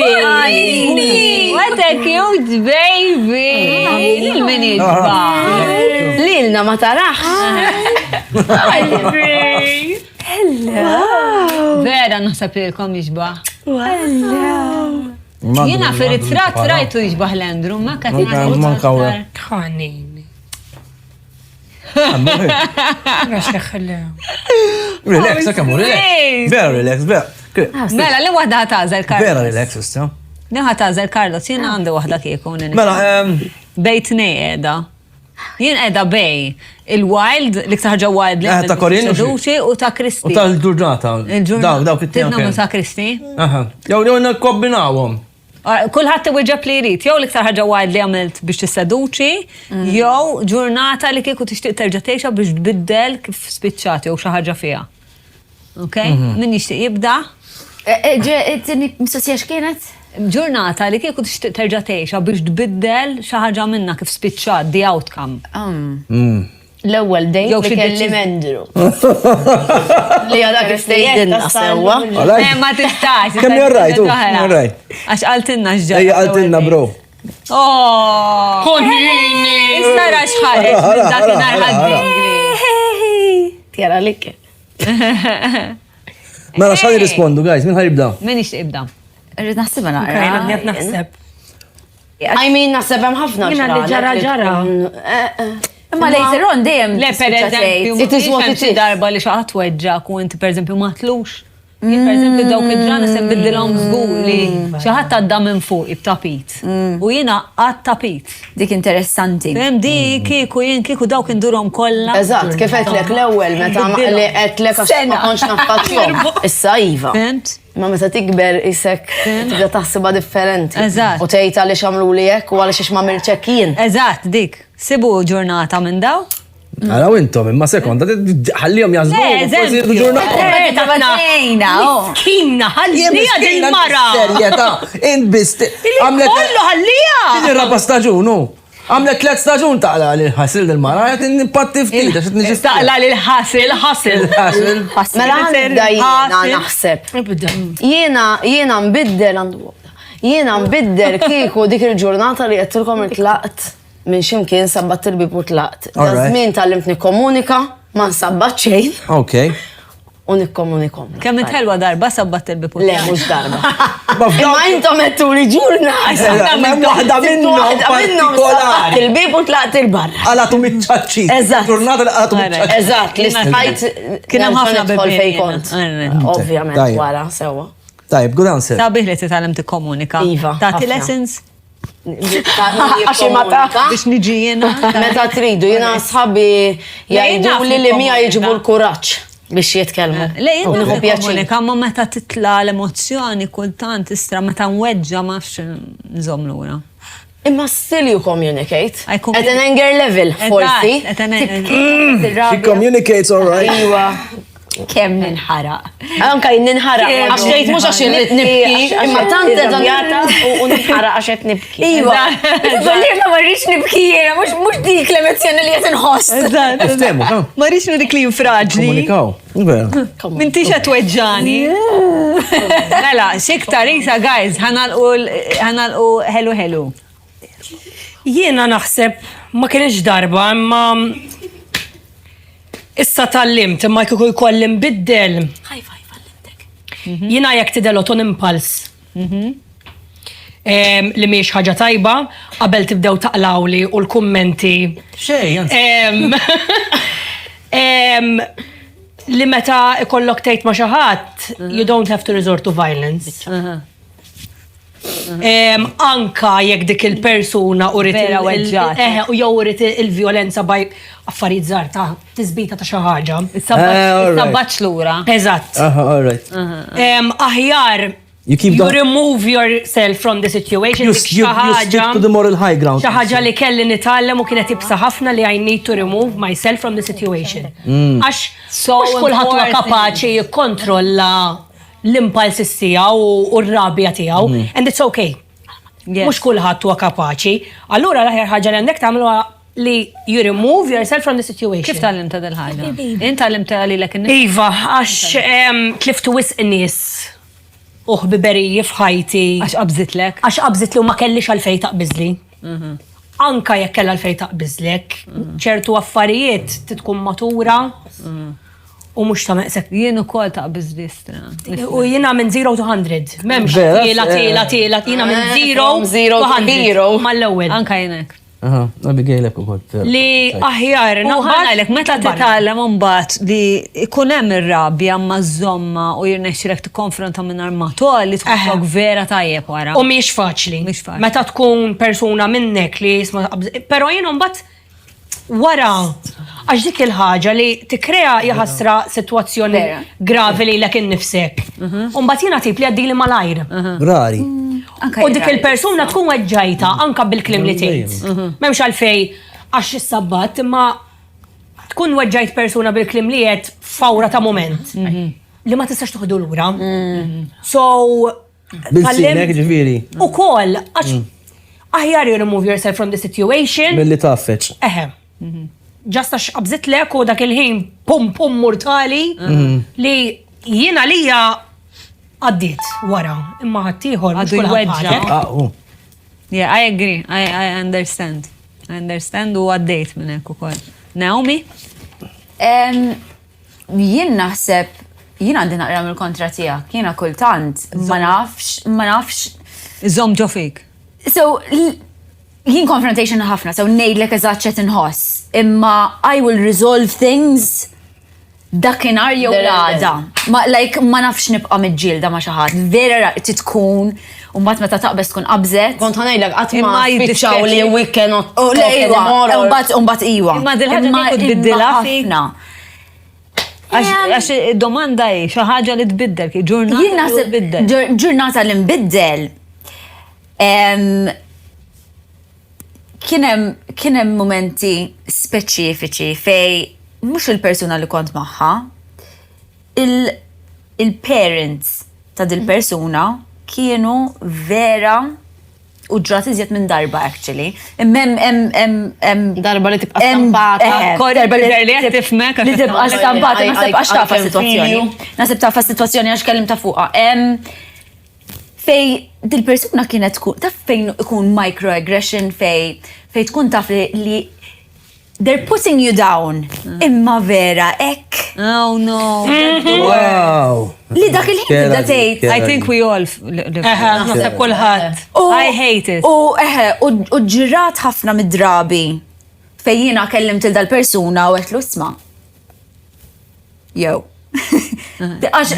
What a cute baby! Il-min iġba. Lilna ma tarax. Hello! Vera naħseb ilkom iġba. Jiena fir-ritrat rajtu iġbaħ l-Andrew, ma katina. Ħanin. Relax, akamu, relax. Vera relax, vera. Mela, li waħda ħatażel Carlos. Vera relax, issa. Li ħatażel Carlos, jien għandi waħda kieku. Mela, bejt nej edha. Jien edha bej il-wild, li ktaħġa wild li ta' Corinne u ta' Kristi. U tal-ġurnata. Dawk it-tnejn. Tidna ta' Kristi. Jew nikkombinawhom. Kulħadd iwieġeb li jrid, jew l-iktar ħaġa wild li għamilt biex tisseduċi, jew ġurnata li kieku tixtieq terġa' tgħixha biex tbiddel kif spiċċat jew xi ħaġa fiha. Okay? Min jixtieq jibda? Mistoqsija x'kienet? Ġurnata li kieku tixtieq terġa' tgħixha biex tbiddel xi ħaġa minnha kif spiċċat, the outcome. L-ewwel dejt li kelli Mendru. Li għadha kif tgħidilna sewwa. Ma tistax. Kemm jorrajt, jorrajt. Għax qaltilna x'ġara. Ejja qaltilna bro. Konjini! Issa rax ħareġ minn dakinhar ħaddingli. Tjara lik. Mela x'ħad jirrispondu, guys, min ħajibda? Min jixtieq jibda? Rrid naħsibha naqra. Kajna qed naħseb. I mean naħseb hemm ħafna Jiena li ġara. Imma later on dejjem. Le pereżempju, it darba li xi ħadd weġġak u inti pereżempju ma tlux. Jien pereżempju dawk id-ġrana se nbiddilhom żgur li xi ħadd għadda minn fuq b'tapit. U jiena għad tapit. Dik interessanti. Fem di kieku dawk indurhom kollha. Eżatt, kif qedlek l-ewwel meta li qedlek għax ma kontx naffaċċjahom. Issa iva. Fimt? Ma meta tikber isek tibda taħsibha differenti. Eżatt. U tgħid għaliex għamlu li hekk u għaliex ma mirċek jien. Eżatt, dik. Sibu ġurnata minn daw? Għaraw intom, imma sekonda, ħallihom jazbu. Kina, ħallija dil-mara. Kollu ħallija. Raba staġunu. Għamlet 3 staġun taqla l-ħasil del-mara, għet n-patti ftit, għaxet nġist. Taqla l-ħasil. Mela għanda jiena naħseb. Jiena mbiddel għandu. Jiena mbiddel kieku dik il-ġurnata li għettilkom il-tlaqt minn ximkien sabbat il-bib u tlaqt. Dazmin tal-limt nikkomunika ma sabbat xejn. Ok. U nikkomunikom. Kemm intħelwa darba sabbat il-bib u Le, mux darba. Imma jintom għettu li ġurnata. Waħda minnom partikolari. Il-bib u tlaqt il-barra. Għalatu mitċaċċi. Eżatt. Ġurnata li għalatu mitċaċċi. Eżatt, li stajt. Kien hemm ħafna bibien fejkont. Ovvjament, wara, sewa. Tajb, good answer. Sabiħ li titgħallem tikkomunika. Iva, Tagħti ħafna. lessons Għaxi ma biex niġi jiena. Meta tridu, jina sħabi jgħidu li mija jiġibu l-kuraċ biex jitkellmu. Le jiena Nieħu pjaċir. nikkomunika, ma meta titla l-emozzjoni kultant istra meta nweġġa ma fx nżomm lura. Imma still you communicate. I At communicate. an anger level, forsi. She communicates all right. Iwa. Kemm ninħaraq. Anka ninħara, għax tgħid mhux għax nibki, imma tant eżaljata u ninħara għax qed nibki. Iwa. Balli ma rridx nibki jiena, mhux dik l-emozzjoni li qed inħoss. Eftemu, kam? Ma rridx nurik li fraġli. Komunikaw. Vera. Minti xa tweġġani. Mela, xiktar isa, guys, ħanalqu hello. Jiena naħseb ma kienx darba, imma issa tal-limt, imma kieku jkollim biddel. Jiena jekk tideloton impuls. Li miex ħaġa tajba, qabel tibdew taqlawli u l-kummenti. Xej, Li meta ikollok tgħid ma' xi ħadd, you don't have to resort to violence. Anka jekk dik il-persuna u Vera weġġata. u jew urid il-vjolenza baj affarijiet żgħar ta' tiżbita ta' xi ħaġa. Sabbaċ lura. Eżatt. all right. Aħjar You keep you the... remove yourself from the situation. You dik stick xi to the moral high ground. xi ħaġa li kelli nitgħallem u kienet ibsa ħafna li I need to remove myself from the situation. Għax mhux kulħadd huwa kapaċi jikkontrolla l-impulsis tiegħu u r-rabja tiegħu, and it's okay. Mhux kulħadd huwa kapaċi. Allura l-aħjar ħaġa li għandek tagħmluha li you remove yourself from the situation. Kif tallimta dil-ħaġa? Int tallimta għalilek Iva, għax tliftu wisq nies u ħbiberiji f'ħajti. Għax qabżitlek? Għax qabżitli u ma kellix għalfejn taqbiżli. Anka jekk kellha għalfejn taqbiżlek, ċertu affarijiet titkun matura u mhux ta' meqsek. Jien ukoll taqbiżli stra. U jiena minn 0 to 100. M'hemmx Vera? tiela jiena minn 0 0 to to 100 hero. mal-ewwel. Anka jenek. Aha, Abigailek u kod. Li aħjar U ħanajlek, meta titgħallem imbagħad li ikun hemm ir-rabja ma żomma u jirnexxilek tikkonfronta minn armatol li tħossok vera tajjeb wara. U mhix faċli. Mhix faċli. Meta tkun persuna minnek li jisma' però jien imbagħad wara għax dik il-ħaġa li tikkrea jaħasra sitwazzjoni gravi lilek innifsek. U mbagħad jiena tip li għaddili malajr. Rari. U dik il-persuna tkun weġġajta anka bil-klim li tgħid. M'hemmx għalfej għax is-sabbat imma tkun weġġajt persuna bil-klim li qed fawra ta' moment li ma tistax toħdu lura. So Bil-sinek ġifiri. ukoll għax aħjar you remove yourself from the situation. Billi taffeċ. Ġast għax qabżitlek u dak il-ħin pum mortali li jiena lija għaddiet wara, imma ħaddieħor Għaddu jweġġa. Yeah, I agree. I understand. I understand u għaddejt minn hekk ukoll. Naomi? Jien naħseb, jien għandi naqra mill-kontra tiegħek, jiena kultant ma nafx. Iżomm ġo fik. So, jien confrontation ħafna, so ngħidlek eżatt x'qed inħoss. Imma I will resolve things dakinhar jew għada. Ma nafx nibqa' miġġielda ma' xi ħadd. Vera titkun u mbagħad meta taqbeż tkun qabżet. Kont ħanejlek qatt ma Imma spiċċaw li we cannot U talk anymore. mbagħad iwa. Imma dil-ħaġa kieku tbiddilha fik. ħafna. Għax id-domanda hi xi ħaġa li tbiddel, ġurnata Jien naħseb ġurnata li nbiddel kienem momenti speċifiċi fej mux il-persuna li kont maħħa, il-parents ta' dil-persuna kienu vera u ġrat iżjed minn darba, actually. Darba li tibqa stampata. Darba li tifmek. Li tibqa stampata, nasib għax tafa situazzjoni. Nasib tafa situazzjoni għax kellim ta' fuqa. Fej dil-persuna kienet tkun, taf fejn ikun microaggression fej tkun taf li they're putting you down. Imma vera, ek. Oh no. Wow. Li dak il-ħin tibda tgħid. I think we all Naħseb kulħadd. I hate it. U ġirat ħafna mid-drabi fej jiena kellimt il dal-persuna u għetlu isma'. Jew.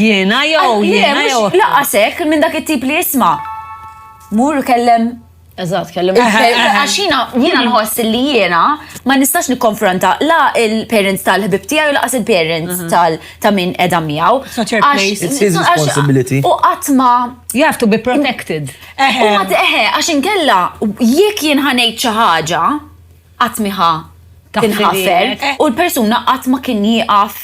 Jiena jew. Laqasek minn dak it-tip li jisma'. Mur kellem. Eżatt, kellem. Għax jiena nħoss li jiena ma nistax nikkonfronta la il-parents tal-ħbib tiegħi u laqas il-parents ta' min qiegħda miegħu. It's his responsibility. U qatt ma You have to be protected. Għax inkella jekk jien ħanejt xi ħaġa qatt miħa tinħaffer u l-persuna qatt ma kien jieqaf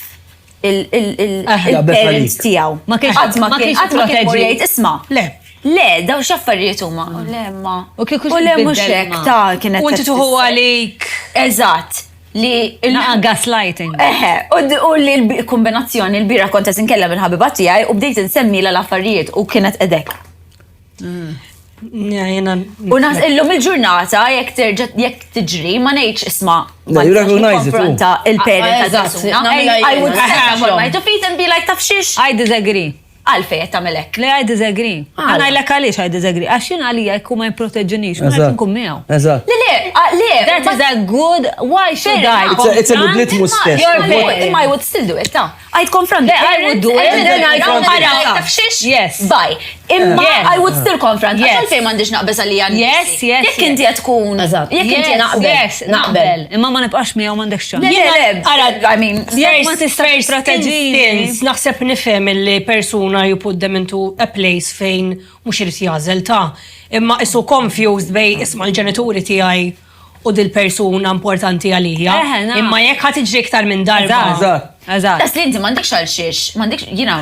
il-parents tiegħu. Ma kienx jgħid isma'. Le, daw xaffarijiet huma. Le, ma. U kieku le mhux hekk ta' kienet. U inti tuħu għalik. Eżatt. Li gaslighting. U li l-kombinazzjoni l-bira kont qed inkellem il-ħabiba tiegħi u bdejt insemmi l-affarijiet u kienet edek. U nas illum il-ġurnata jekk tiġri ma ngħidx isma' you recognize it. Konfronta il-parent tal-persuna. I would stand on my two feet and be like taf xiex. I disagree. Għalfej qed tagħmelek. Le I disagree. Għana jlek għaliex I disagree. Għax jien għalija jekk ma jipproteġġinix, ma jkun kun miegħu. Eżatt. Le. That is a good, why should I? It's a good litmus test. I would still do it, ta. I'd confront I would do it. And then I'd confront tafxiex. Yes. Bye. Imma I would still confront. Għalfej m'għandix naqbes għalija. Yes. Jekk inti qed tkun. Jekk inti naqbel. Imma ma nibqax miegħu m'għandekx ċans. I mean, ma tistax proteġġini. Naħseb nifhem li persuna you put them into a place fejn mhux irid jażel ta' imma isu confused bej isma' l-ġenituri tiegħi u dil-persuna importanti għalija. Imma jekk ħadd tiġri iktar minn darba. Eżatt. Tas li inti m'għandekx għal xiex, m'għandekx jiena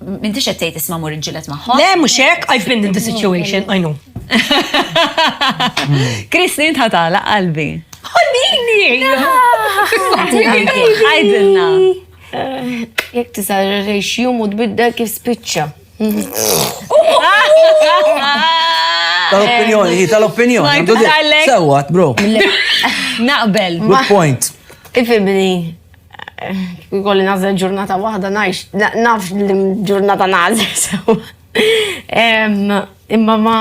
m'intix qed tgħid isma' mur iġġieled magħhom. Le mhux hekk, I've been in the situation, I know. Kristin tħatala qalbi. Ħallini! Għajdilna. Jekk tisa' rejxjum u tbiddel kif spiċċa. Tal-opinjoni. Sewwat, bro. Naqbel. Good point. Ifibni, kolli nażel ġurnata waħda nafx li ġurnata nażel sewa. Imma ma.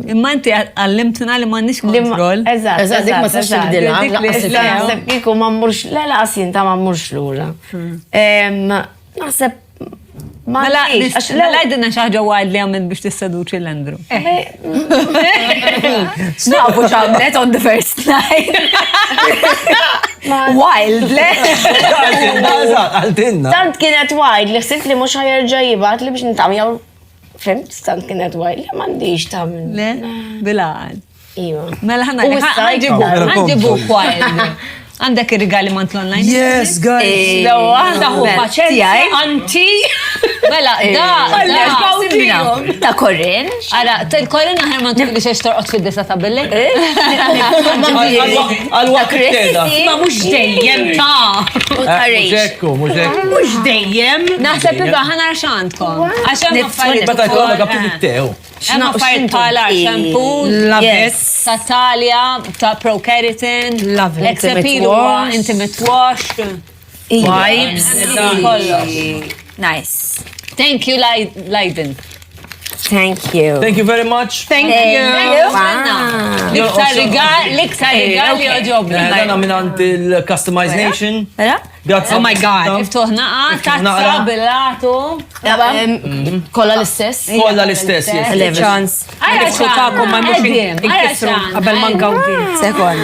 Imma inti għallimtuna li m'għandniex kontroll. Eżatt, dik ma sax tibdilha. Naħseb kieku ma mmurx, qasin ta' ma mmurx lura. Naħseb Mela, għajdinna xaħġa għad li għamil biex tissaduċi l-Andrew. Snafu xamlet on the first night. Wild, le? Għaltinna. Tant kienet wild, li xsibt li mux ħajerġa jibat li biex nitamjaw. Fimt, tant kienet wild, li mandiġ tamil. Le? Bil-għad. Iwa. Mela ħanġibu wild. Għandek ir-rigali mant l-online? Yes, guys. Daħu paċenzja, anti. Mela, Ta' Korrin. Għara, tal-Korrin aħna ma tquli xex torqod fid-disa ta' billi? Għal-waqt teda. Ma mux dejjem ta' mux dejjem. Naħseb iba ħana raxantkom. Għaxem affarijiet. Bata jkollna kapit it-tew. Hemm affarijiet bħala shampoo, ta' Talia, ta' Pro Keratin, Exapil huwa Intimate Wash, Vibes. Nice. Thank you, Leiden. Thank you. Thank you very much. Thank you. L-iktar rigali oġobni. Għana minnant il-Customize Nation. Oh my God. Iftuħna tazza bil-latu. Kolla l-istess. Kolla l-istess, yes. Chance. Għalifxutakum ma mux inkissru għabel man gawdi.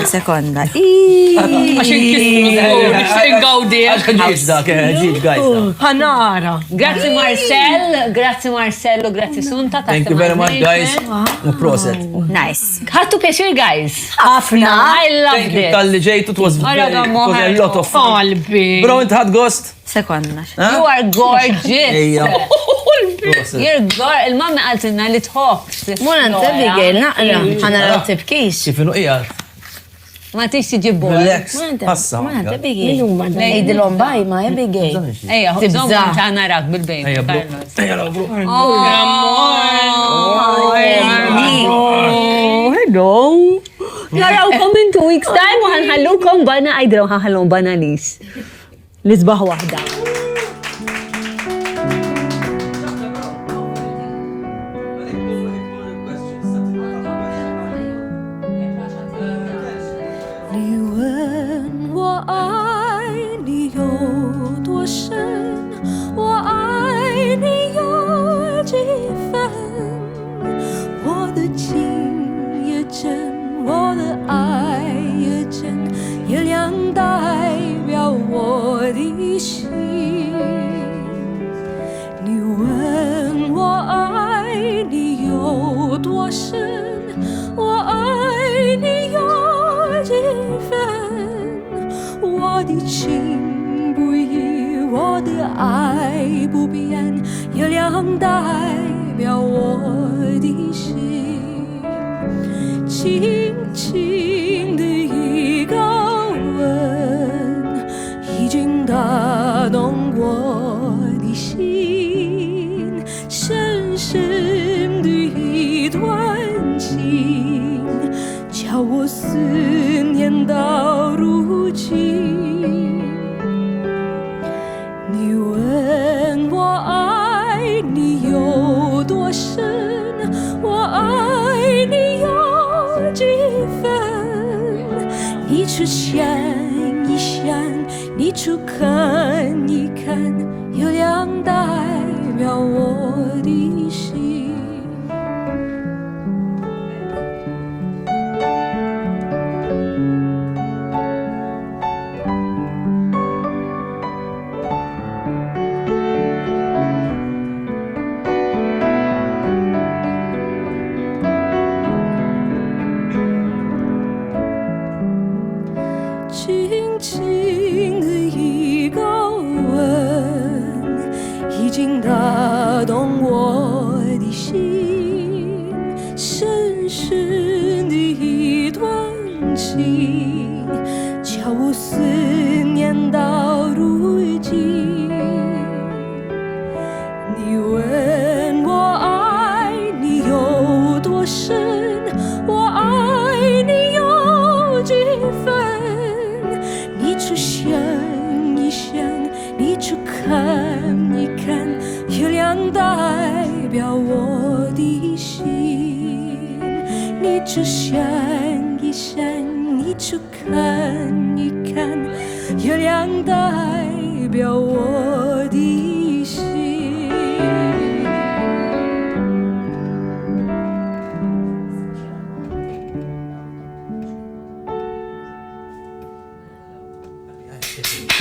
Sekonda. Għax inkissru gawdi. Ġiġ dak, ġiġ, guys. Ħanara. Grazzi Marcel u grazzi Assunta ta' Thank you very much, guys. Proset. Nice. Ħattu pjaċir, guys. Ħafna. I love Thank you this. tal-li ġejtu, it was Mara very- għammu it was a lot of fun. Qalbi. Bro, inti ħad gost? Sekonna. You are gorgeous. Ejja. Proset. You're gorgeous. Il-mamma għaltinna li tħobb. Muna Abigail, naqra, ħana raw tibkix. Kifinu ija? Ma tix tiġi bol. Relax. Passa. Muna Abigail. Ejdilom baj ma Abigail. Ejja, Tibza. zomma ta' narak bil-bejn. Ejja, bro. Carlos. Ejja, bro. Hello. Narawkom in 2 weeks time u ħanħallukom bana għajdraw ħanħallum bana lis. Lisbaħ wahda.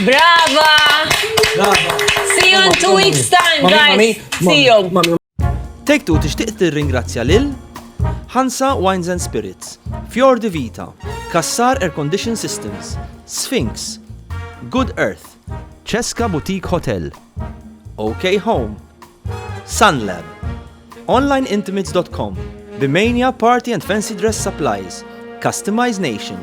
Brava! See you in 2 weeks time, guys. See you. Take Two tixtieq tirringrazzja lil Hansa Wines and Spirits, Fior di Vita, Kassar Air Condition Systems, Sphinx, Good Earth, Cesca Boutique Hotel, OK Home, Sunlab, OnlineIntimates.com, Bimania Party and Fancy Dress Supplies, Customize Nation,